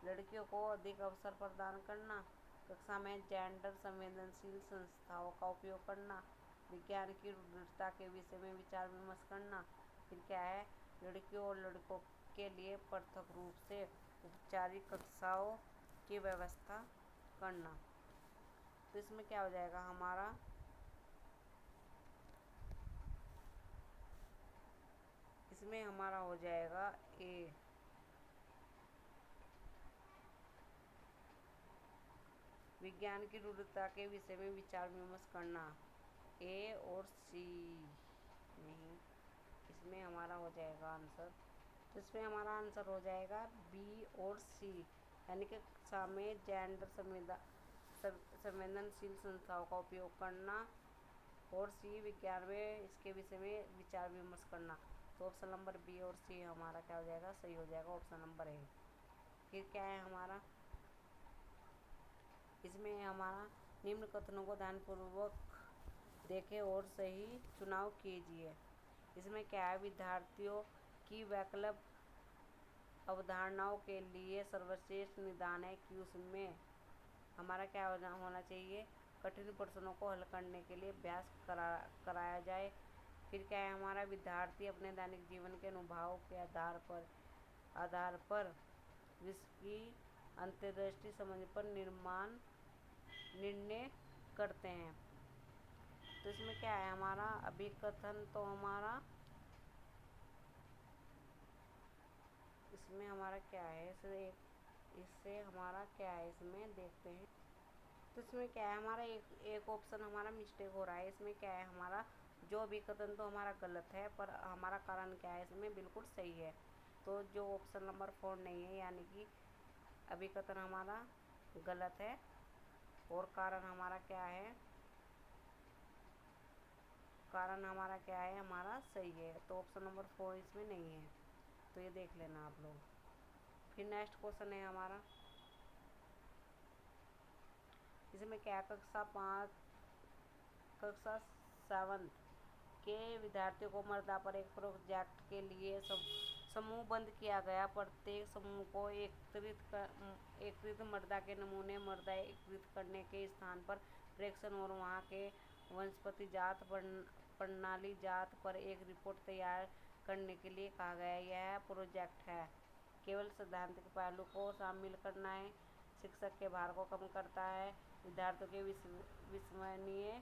A: लड़कियों को अधिक अवसर प्रदान करना, कक्षा में जेंडर संवेदनशील संस्थाओं का उपयोग करना, विज्ञान की रूढ़िता के विषय में विचार विमर्श करना, फिर क्या है, लड़कियों और लड़कों के लिए पृथक रूप से औपचारिक कक्षाओं की व्यवस्था करना। तो इसमें क्या हो जाएगा हमारा, इसमें हमारा हो जाएगा ए, विज्ञान की रूढ़िता के विषय में विचार विमर्श करना, ए और सी नहीं, इसमें हमारा हो जाएगा आंसर, तो इसमें हमारा आंसर हो जाएगा बी और सी, यानी कि कक्षा में जेंडर संवेदनशील संस्थाओं का उपयोग करना, और सी विज्ञान में इसके विषय में विचार विमर्श करना। तो ऑप्शन नंबर बी और सी हमारा क्या हो जाएगा, सही हो जाएगा, ऑप्शन नंबर ए। फिर क्या है हमारा, इसमें हमारा निम्न कथनों को ध्यानपूर्वक देखें और सही चुनाव कीजिए। इसमें क्या है, विद्यार्थियों की वैकल्पिक अवधारणाओं के लिए सर्वश्रेष्ठ निदान है कि उसमें हमारा क्या होना चाहिए, कठिन प्रश्नों को हल करने के लिए अभ्यास कराया जाए। फिर क्या है हमारा, विद्यार्थी अपने दैनिक जीवन के अनुभव के आधार पर विश्व की अंतर्दृष्टि समझ पर निर्णय करते हैं। तो इसमें क्या है हमारा अभिकथन, तो हमारा इसमें हमारा क्या है, इससे हमारा क्या है, इसमें देखते हैं। तो इसमें क्या है हमारा, एक ऑप्शन हमारा मिस्टेक हो रहा है, इसमें क्या है हमारा, जो अभिकथन तो हमारा गलत है, पर हमारा कारण क्या है, इसमें बिल्कुल सही है। तो जो ऑप्शन नंबर 4 नहीं है, यानी कि अभिकथन हमारा गलत है, और कारण हमारा क्या है, कारण हमारा क्या है, हमारा सही है, तो ऑप्शन नंबर 4 इसमें नहीं है, तो ये देख लेना आप लोग। फिर नेक्स्ट क्वेश्चन है हमारा, इसमें क्या, कक्षा 7 के विद्यार्थियों को मर्दा पर एक प्रोजेक्ट के लिए समूहबद्ध किया गया। प्रत्येक समूह को एकत्रित मर्दा के नमूने मर्दा एकत्रित करने के स्थान पर प्रेक्षण और वहाँ के वनस्पति जात प्रणाली जात पर एक रिपोर्ट तैयार करने के लिए कहा गया। यह प्रोजेक्ट है केवल सैद्धांतिक पहलू को शामिल करना है, शिक्षक के भार को कम करता है, विद्यार्थियों के विश्वसनीय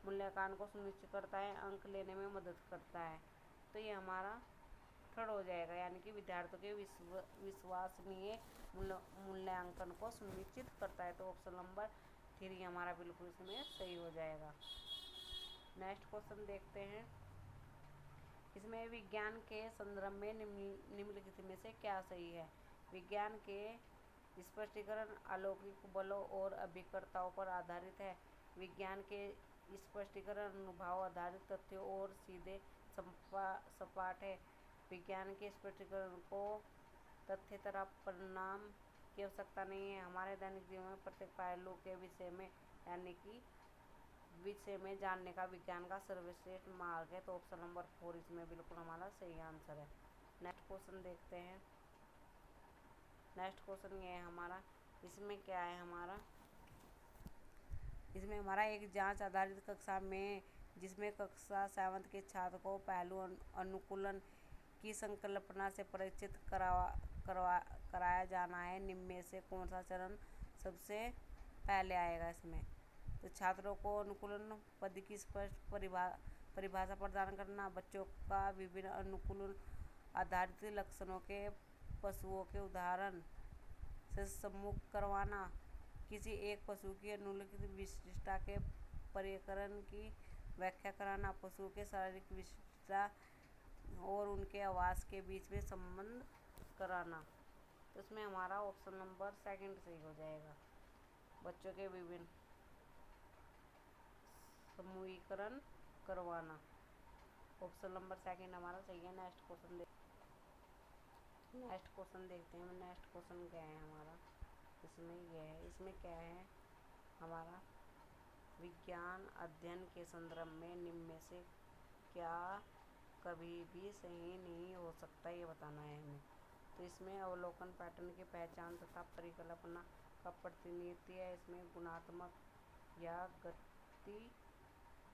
A: मूल्यांकन को सुनिश्चित करता है, अंक लेने में मदद करता है। तो ये हमारा थर्ड हो जाएगा, यानी कि विद्यार्थियों के विश्वसनीय मूल्यांकन को सुनिश्चित करता है, तो ऑप्शन नंबर 3 हमारा बिल्कुल इसमें सही हो जाएगा। नेक्स्ट क्वेश्चन देखते हैं, इसमें विज्ञान के संदर्भ में निम्नलिखित में से क्या सही है। विज्ञान के स्पष्टीकरण अलौकिक बलों और अभिकर्ताओं पर आधारित है। विज्ञान के स्पष्टीकरण अनुभव आधारित तथ्यों और सीधे सपाट है। विज्ञान के स्पष्टीकरण को तथ्य तरह परिणाम की आवश्यकता नहीं है। हमारे दैनिक जीवन में प्रत्येक पहलू के विषय में यानी कि विषय में जानने का विज्ञान का सर्वश्रेष्ठ मार्ग है। तो ऑप्शन नंबर 4 इसमें बिल्कुल हमारा सही आंसर है। नेक्स्ट क्वेश्चन देखते हैं। नेक्स्ट क्वेश्चन ये है हमारा, इसमें क्या है हमारा, इसमें हमारा एक जांच आधारित कक्षा में जिसमें कक्षा 7 के छात्र को पहलू अनुकूलन की संकल्पना से परिचित कराया जाना है। निम्न में से कौन सा चरण सबसे पहले आएगा इसमें। तो छात्रों को अनुकूलन पद की स्पष्ट परिभाषा प्रदान करना, बच्चों का विभिन्न अनुकूलन आधारित लक्षणों के पशुओं के उदाहरण से सम्मुख करवाना, किसी एक पशु की अनुकूलित विशिष्टता के परिकरण की व्याख्या कराना, पशुओं के शारीरिक विशिष्टता और उनके आवास के बीच में संबंध कराना। तो इसमें हमारा ऑप्शन नंबर 2 सही हो जाएगा। बच्चों के विभिन्न समूहीकरण करवाना, ऑप्शन नंबर 2 हमारा सही है। नेक्स्ट क्वेश्चन देखते हैं। नेक्स्ट क्वेश्चन क्या है हमारा, इसमें यह है, इसमें क्या है हमारा, विज्ञान अध्ययन के संदर्भ में निम्न में से क्या कभी भी सही नहीं हो सकता, ये बताना है हमें। तो इसमें अवलोकन पैटर्न की पहचान तथा परिकल्पना का प्रतिनिधित्व है। इसमें गुणात्मक या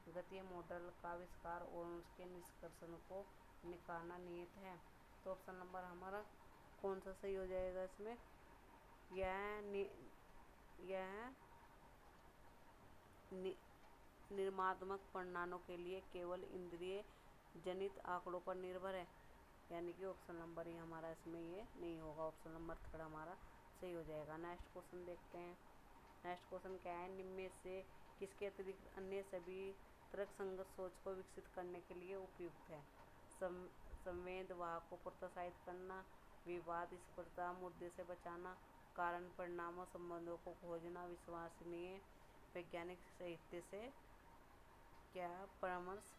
A: गतीय मॉडल का आविष्कार और उसके निष्कर्षण को निकालना निहित है। तो ऑप्शन नंबर हमारा कौन सा सही हो जाएगा इसमें, यह निर्माणात्मक परिणामों के लिए केवल इंद्रिय जनित आंकड़ों पर निर्भर है, यानी कि ऑप्शन नंबर ही हमारा इसमें ये नहीं होगा। ऑप्शन नंबर 3 हमारा सही हो जाएगा। नेक्स्ट क्वेश्चन देखते हैं। नेक्स्ट क्वेश्चन क्या है, निम्न में से किसके अतिरिक्त अन्य सभी तर्कसंगत सोच को विकसित करने के लिए उपयुक्त है। संवेद वाहक को प्रोत्साहित करना, विवाद स्पर्धा मुद्दे से बचाना, कारण परिणाम संबंधों को खोजना, विश्वसनीय वैज्ञानिक साहित्य से क्या परामर्श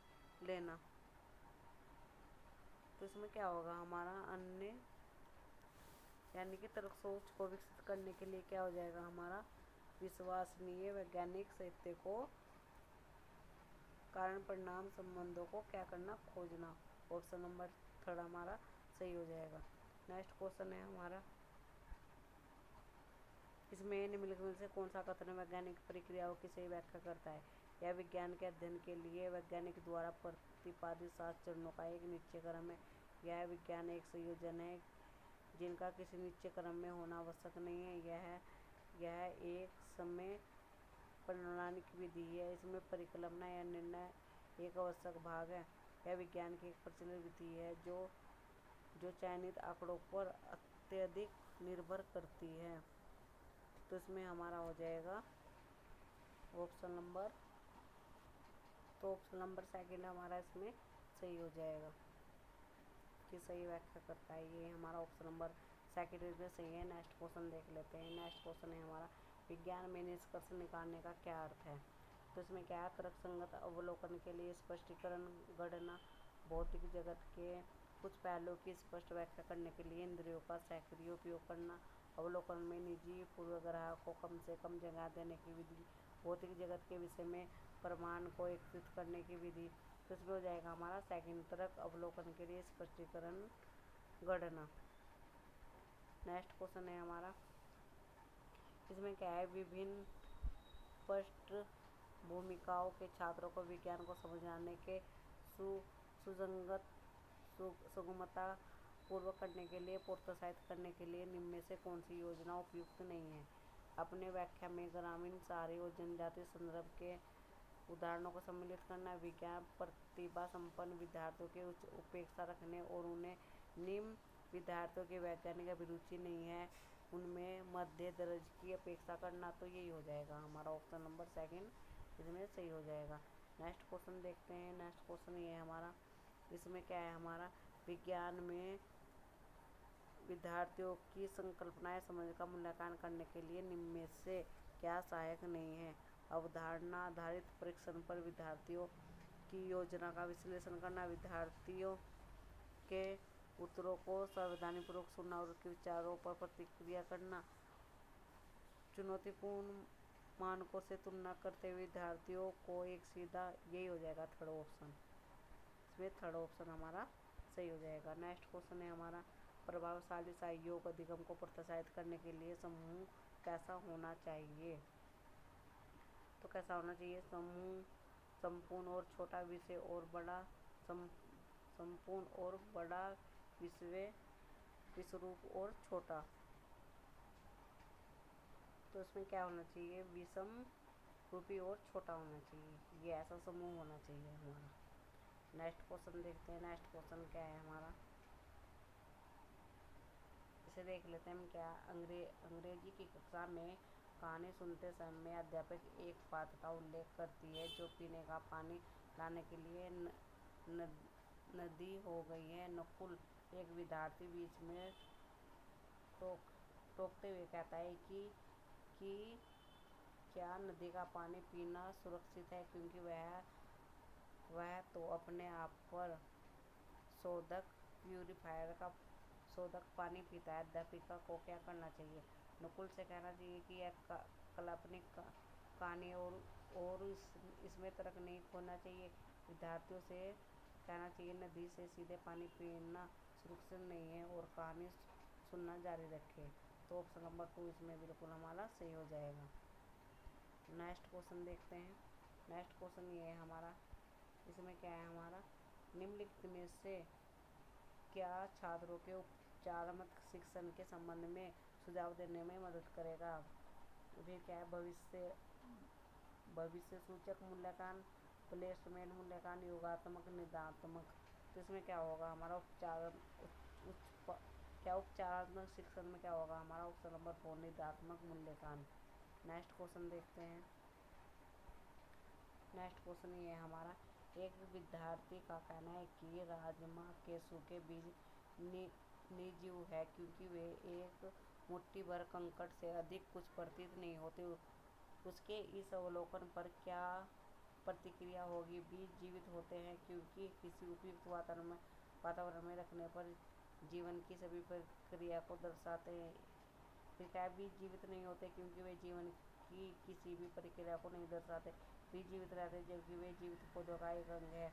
A: लेना। तो इसमें क्या होगा हमारा अन्य, यानी कि तर्क सोच को विकसित करने के लिए क्या हो जाएगा हमारा, विश्वसनीय वैज्ञानिक साहित्य को कारण परिणाम संबंधों को क्या करना, खोजना। ऑप्शन नंबर 3 हमारा सही हो जाएगा। नेक्स्ट क्वेश्चन है हमारा, इसमें निम्नलिखित में से कौन सा कथन वैज्ञानिक प्रक्रियाओं की सही व्याख्या करता है। यह विज्ञान के अध्ययन के लिए वैज्ञानिक द्वारा प्रतिपादित 7 चरणों का एक निश्चित क्रम है। यह विज्ञान एक संयोजन है जिनका किसी निश्चित क्रम में होना आवश्यक नहीं है। यह एक समय प्रणाली की विधि है। इसमें परिकल्पना या निर्णय एक आवश्यक भाग है। यह विज्ञान की एक प्रचलित विधि है जो चयनित आंकड़ों पर अत्यधिक निर्भर करती है। तो इसमें हमारा हो जाएगा ऑप्शन नंबर, तो ऑप्शन नंबर 2 हमारा इसमें सही हो जाएगा कि सही व्याख्या करता है। ये हमारा ऑप्शन नंबर 2 इसमें सही है। नेक्स्ट क्वेश्चन देख लेते हैं। नेक्स्ट क्वेश्चन है हमारा, विज्ञान में निष्कर्ष निकालने का क्या अर्थ है। तो इसमें क्या है, तर्कसंगत अवलोकन के लिए स्पष्टीकरण गणना, भौतिक जगत के कुछ पहलुओं की स्पष्ट व्याख्या करने के लिए इंद्रियों का सक्रिय उपयोग करना, अवलोकन में निजी पूर्वाग्रह को कम से कम जगह देने की विधि, भौतिक जगत के विषय में प्रमाण को एकत्रित करने की विधि। तो इसमें हो जाएगा हमारा 2 तर्क अवलोकन के लिए स्पष्टीकरण गणना। नेक्स्ट क्वेश्चन है हमारा, इसमें क्या है, विभिन्न पृष्ठभूमिकाओं के छात्रों को विज्ञान को समझने के सुगमता पूर्वक करने के लिए प्रोत्साहित करने के लिए निम्न में से कौन सी योजना उपयुक्त नहीं है। अपने व्याख्या में ग्रामीण, शहरी और जनजातीय संदर्भ के उदाहरणों को सम्मिलित करना, विज्ञान प्रतिभा संपन्न विद्यार्थियों की उच्च अपेक्षा रखने और उन्हें निम्न विद्यार्थियों की वैज्ञानिक अभिरुचि नहीं है उनमें मध्य दर्जे की अपेक्षा करना। तो यही हो जाएगा हमारा ऑप्शन नंबर 2 इसमें सही हो जाएगा। नेक्स्ट क्वेश्चन देखते हैं। नेक्स्ट क्वेश्चन ये है हमारा, इसमें क्या है हमारा, विज्ञान में विद्यार्थियों की संकल्पनाएं समझ का मूल्यांकन करने के लिए निम्न में से क्या सहायक नहीं है। अवधारणा आधारित परीक्षण पर विद्यार्थियों की योजना का विश्लेषण करना, विद्यार्थियों के उत्तरों को सावधानीपूर्वक सुनना और उनके विचारों पर प्रतिक्रिया करना, चुनौतीपूर्ण मानकों से तुलना करते हुए विद्यार्थियों को एक सीधा, यही हो जाएगा थर्ड ऑप्शन। इसमें थर्ड ऑप्शन हमारा सही हो जाएगा। नेक्स्ट क्वेश्चन है हमारा, प्रभावशाली सहयोग अधिगम को प्रोत्साहित करने के लिए समूह कैसा होना चाहिए। तो कैसा होना चाहिए, समूह संपूर्ण और छोटा विषय और बड़ा संपूर्ण और बड़ा विषय विश्वरूप और छोटा। तो इसमें क्या होना चाहिए, विषम रूपी और छोटा होना चाहिए, ये ऐसा समूह होना चाहिए हमारा। नेक्स्ट क्वेश्चन देखते हैं। नेक्स्ट क्वेश्चन क्या है हमारा, इसे देख लेते हैं हम। क्या अंग्रेजी की कक्षा में कहानी सुनते समय अध्यापक एक बात का उल्लेख करती है जो पीने का पानी लाने के लिए नदी हो गई है। नकुल, एक विद्यार्थी, बीच में टोकते हुए कहता है कि क्या नदी का पानी पीना सुरक्षित है, क्योंकि वह तो अपने आप पर शोधक प्यूरिफायर का शोधक पानी पीता है। अध्यापिका को क्या करना चाहिए। नकुल से कहना चाहिए कि यह काल्पनिक कहानी और इसमें तर्क नहीं खोना चाहिए। विद्यार्थियों से कहना चाहिए नदी से सीधे पानी पीना सुरक्षित नहीं है और कहानी सुनना जारी रखें। तो ऑप्शन नंबर 2 इसमें बिल्कुल हमारा सही हो जाएगा। नेक्स्ट क्वेश्चन देखते हैं। नेक्स्ट क्वेश्चन ये है हमारा, इसमें क्या है हमारा, निम्नलिखित में से क्या छात्रों के उपचारात्मक शिक्षण के संबंध में सुझाव देने में मदद करेगा। फिर क्या है, भविष्य सूचक मूल्यांकन, प्लेसमेंट मूल्यांकन, योगात्मक, निदानात्मक। तो इसमें क्या होगा हमारा, उपचारात्मक शिक्षण में क्या होगा हमारा, ऑप्शन नंबर 4 निदानात्मक मूल्यांकन। नेक्स्ट क्वेश्चन देखते हैं। नेक्स्ट क्वेश्चन ये है हमारा, एक विद्यार्थी का कहना है कि राजमा के सूखे बीज निर्जीव है क्योंकि वे एक मुट्ठी भर कंकड़ से अधिक कुछ प्रतीत नहीं होते। उसके इस अवलोकन पर क्या प्रतिक्रिया होगी। बीज जीवित होते हैं क्योंकि किसी उपयुक्त वातावरण में रखने पर जीवन की सभी प्रक्रिया को दर्शाते हैं। फिर क्या, बीज जीवित नहीं होते क्योंकि वे जीवन की किसी भी प्रक्रिया को नहीं दर्शाते। बीज जीवित रहते हैं जबकि वे जीवित पौधों का एक अंग है।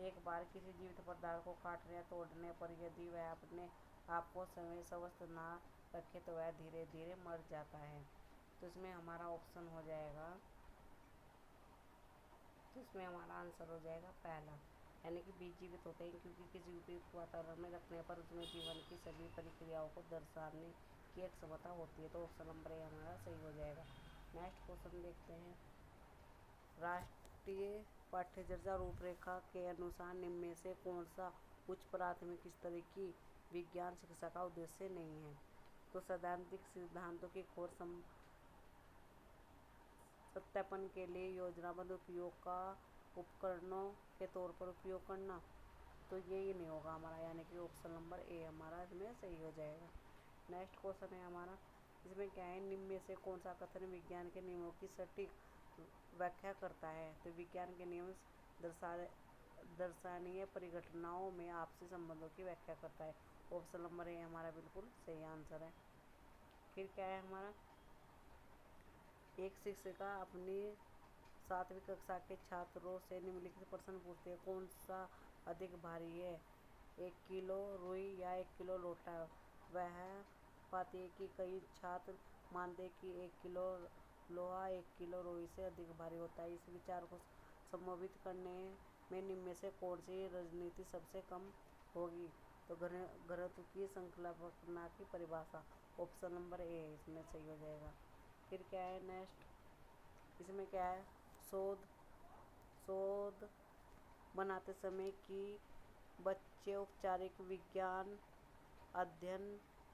A: एक बार किसी जीवित पदार्थ को काटने या तोड़ने पर यदि वह अपने आप को समय स्वस्थ ना रखे तो वह धीरे धीरे मर जाता है। तो इसमें हमारा ऑप्शन हो जाएगा, तो इसमें हमारा आंसर हो जाएगा पहला, यानी कि बीज जीवित होते हैं क्योंकि किसी उपयुक्त वातावरण में रखने पर उसमें जीवन की सभी प्रक्रियाओं को दर्शाने की एक क्षमता होती है। तो ऑप्शन नंबर ए हमारा सही हो जाएगा। नेक्स्ट क्वेश्चन देखते हैं। राष्ट्रीय पाठ्यचर्या रूपरेखा के अनुसार निम्न में से कौन सा उच्च प्राथमिक स्तर की विज्ञान शिक्षा का उद्देश्य नहीं है। तो सैद्धांतिक सिद्धांतों की खोज सत्यापन के लिए योजनाबद्ध उपयोग का उपकरणों के तौर पर उपयोग करना। तो ये नहीं होगा हमारा, यानी कि ऑप्शन नंबर ए हमारा इसमें सही हो जाएगा। नेक्स्ट क्वेश्चन है हमारा, इसमें क्या है, निम्न में से कौन सा कथन विज्ञान के नियमों की सटीक व्याख्या करता है। तो विज्ञान के नियम दर्शनीय परिघटनाओं में आपसी संबंधों की व्याख्या करता है। ऑप्शन नंबर ए हमारा बिल्कुल सही आंसर है। फिर क्या है हमारा, एक शिक्षिका अपनी 7वीं कक्षा के छात्रों से निम्नलिखित प्रश्न पूछते हैं, कौन सा अधिक भारी है, 1 किलो रुई या 1 किलो लोटा। वह पाती है कि कई छात्र मानते हैं कि 1 किलो लोहा 1 किलो रुई से अधिक भारी होता है। इस विचार को संबोधित करने में निम्न में से कौन सी रणनीति सबसे कम होगी। तो घनत्व की संकल्पना की परिभाषा, ऑप्शन नंबर ए इसमें सही हो जाएगा। फिर क्या है नेक्स्ट, इसमें क्या है, शोध बनाते समय कि बच्चे औपचारिक विज्ञान अध्ययन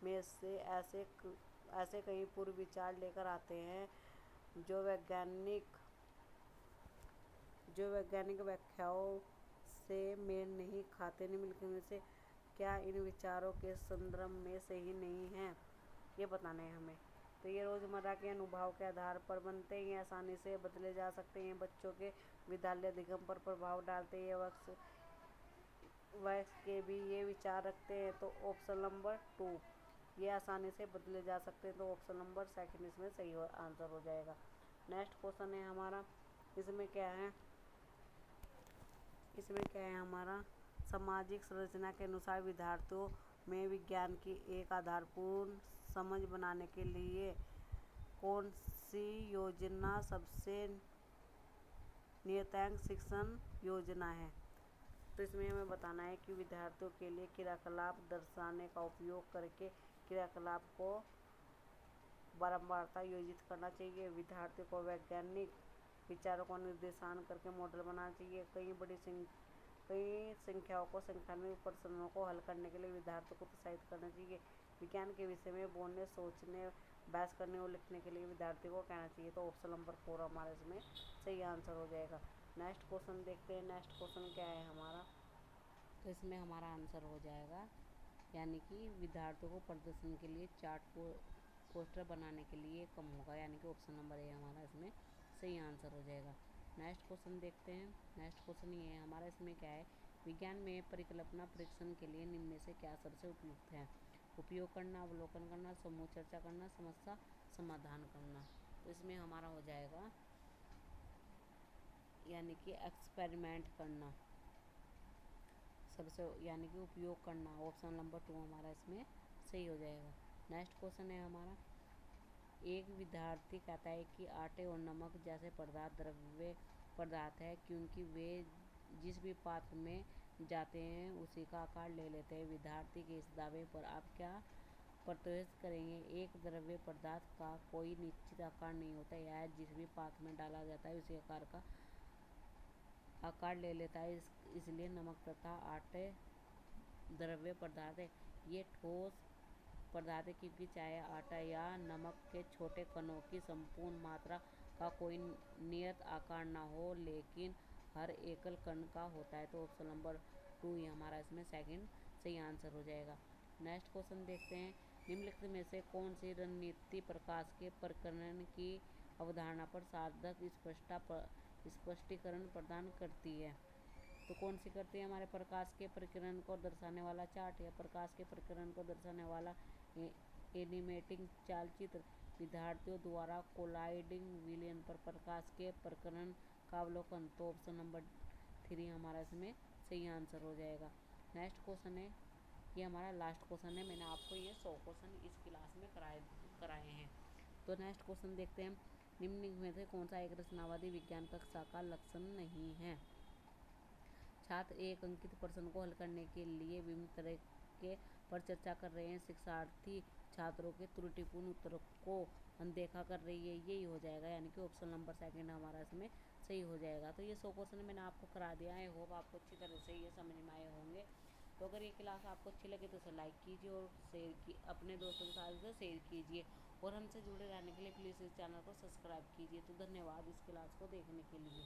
A: में से ऐसे कई पूर्व विचार लेकर आते हैं जो वैज्ञानिक व्याख्याओं से मेल नहीं खाते। निम्नलिखित में से क्या इन विचारों के संदर्भ में सही नहीं है, ये बताना है हमें। तो ये रोज़मर्रा के अनुभव के आधार पर बनते हैं, ये आसानी से बदले जा सकते हैं, बच्चों के विद्यालय अधिगम पर प्रभाव डालते हैं, वयस्क के भी ये विचार रखते हैं। तो ऑप्शन नंबर 2, ये आसानी से बदले जा सकते हैं, तो ऑप्शन नंबर सेकंड इसमें सही आंसर हो जाएगा। नेक्स्ट क्वेश्चन है हमारा, इसमें क्या है हमारा, सामाजिक संरचना के अनुसार विद्यार्थियों में विज्ञान की एक आधारपूर्ण समझ बनाने के लिए कौन सी योजना सबसे नियतांक शिक्षण योजना है। तो इसमें हमें बताना है कि विद्यार्थियों के लिए क्रियाकलाप दर्शाने का उपयोग करके क्रियाकलाप को बारंबारता योजित करना चाहिए। विद्यार्थियों को वैज्ञानिक विचारों को निर्देशान करके मॉडल बनाना चाहिए। कई संख्याओं को संख्यात्मक प्रश्नों को हल करने के लिए विद्यार्थियों को प्रोत्साहित करना चाहिए। विज्ञान के विषय में बोलने, सोचने, बहस करने और लिखने के लिए विद्यार्थियों को कहना चाहिए। तो ऑप्शन नंबर 4 हमारा इसमें सही आंसर हो जाएगा। नेक्स्ट क्वेश्चन देखते हैं, नेक्स्ट क्वेश्चन क्या है हमारा। तो इसमें हमारा आंसर हो जाएगा, यानी कि विद्यार्थियों को प्रदर्शन के लिए चार्ट पोस्टर बनाने के लिए कम होगा, यानी कि ऑप्शन नंबर ए हमारा इसमें सही आंसर हो जाएगा। नेक्स्ट क्वेश्चन देखते हैं, नेक्स्ट क्वेश्चन ये है हमारा, इसमें क्या है, विज्ञान में परिकल्पना परीक्षण के लिए निम्न में से क्या सबसे उपयुक्त है। उपयोग करना, अवलोकन करना, समूह चर्चा करना, समस्या समाधान करना। तो इसमें हमारा हो जाएगा, यानी कि एक्सपेरिमेंट करना सबसे, यानी कि उपयोग करना, ऑप्शन नंबर 2 हमारा इसमें सही हो जाएगा। नेक्स्ट क्वेश्चन है हमारा, एक विद्यार्थी कहता है कि आटे और नमक जैसे पदार्थ द्रव्य पदार्थ है क्योंकि वे जिस भी पात्र में जाते हैं उसी का आकार ले लेते हैं। विद्यार्थी के इस दावे पर आप क्या प्रत्युत्तर करेंगे। एक द्रव्य पदार्थ का कोई निश्चित आकार नहीं होता, यह जिस भी पात्र में डाला जाता है उसी आकार का आकार ले लेता है, इसलिए नमक तथा आटे द्रव्य पदार्थ है। ये ठोस पदार्थ है क्योंकि चाहे आटा या नमक के छोटे कणों की संपूर्ण मात्रा का कोई नियत आकार ना हो, लेकिन हर एकल कण का होता है। तो ऑप्शन नंबर 2 ही हमारा इसमें सेकंड सही आंसर हो जाएगा। नेक्स्ट क्वेश्चन देखते हैं, निम्नलिखित में से कौन सी रणनीति प्रकाश के प्रकरण की अवधारणा पर सार्थक स्पष्टीकरण प्रदान करती है। तो कौन सी करती है, हमारे प्रकाश के प्रकीर्णन को दर्शाने वाला चार्ट या प्रकाश के प्रकीर्णन को दर्शाने वाला एनिमेटिंग चालचित्र। विद्यार्थियों द्वारा कोलाइडिंग विलयन पर प्रकाश के प्रकीर्णन का अवलोकन। तो ऑप्शन नंबर 3 हमारा इसमें सही आंसर हो जाएगा। नेक्स्ट क्वेश्चन है, ये हमारा लास्ट क्वेश्चन है, मैंने आपको ये 100 क्वेश्चन इस क्लास में कराए हैं। तो नेक्स्ट क्वेश्चन देखते हैं, निम्न में से कौन सा एक रचनावादी विज्ञान कक्षा का लक्षण नहीं है। छात्र एक अंकित प्रश्न को हल करने के लिए विभिन्न तरह के पर चर्चा कर रहे हैं। शिक्षार्थी छात्रों के त्रुटिपूर्ण उत्तरों को अनदेखा कर रही है, यही हो जाएगा, यानी कि ऑप्शन नंबर सेकंड हमारा इसमें सही हो जाएगा। तो ये 100 क्वेश्चन मैंने आपको करा दिया है, होप आपको अच्छी तरह से ये समझ में आए होंगे। तो अगर ये क्लास आपको अच्छी लगे तो इसे लाइक कीजिए और अपने दोस्तों के साथ इसे शेयर कीजिए, और हमसे जुड़े रहने के लिए प्लीज़ इस चैनल को सब्सक्राइब कीजिए। तो धन्यवाद इस क्लास को देखने के लिए।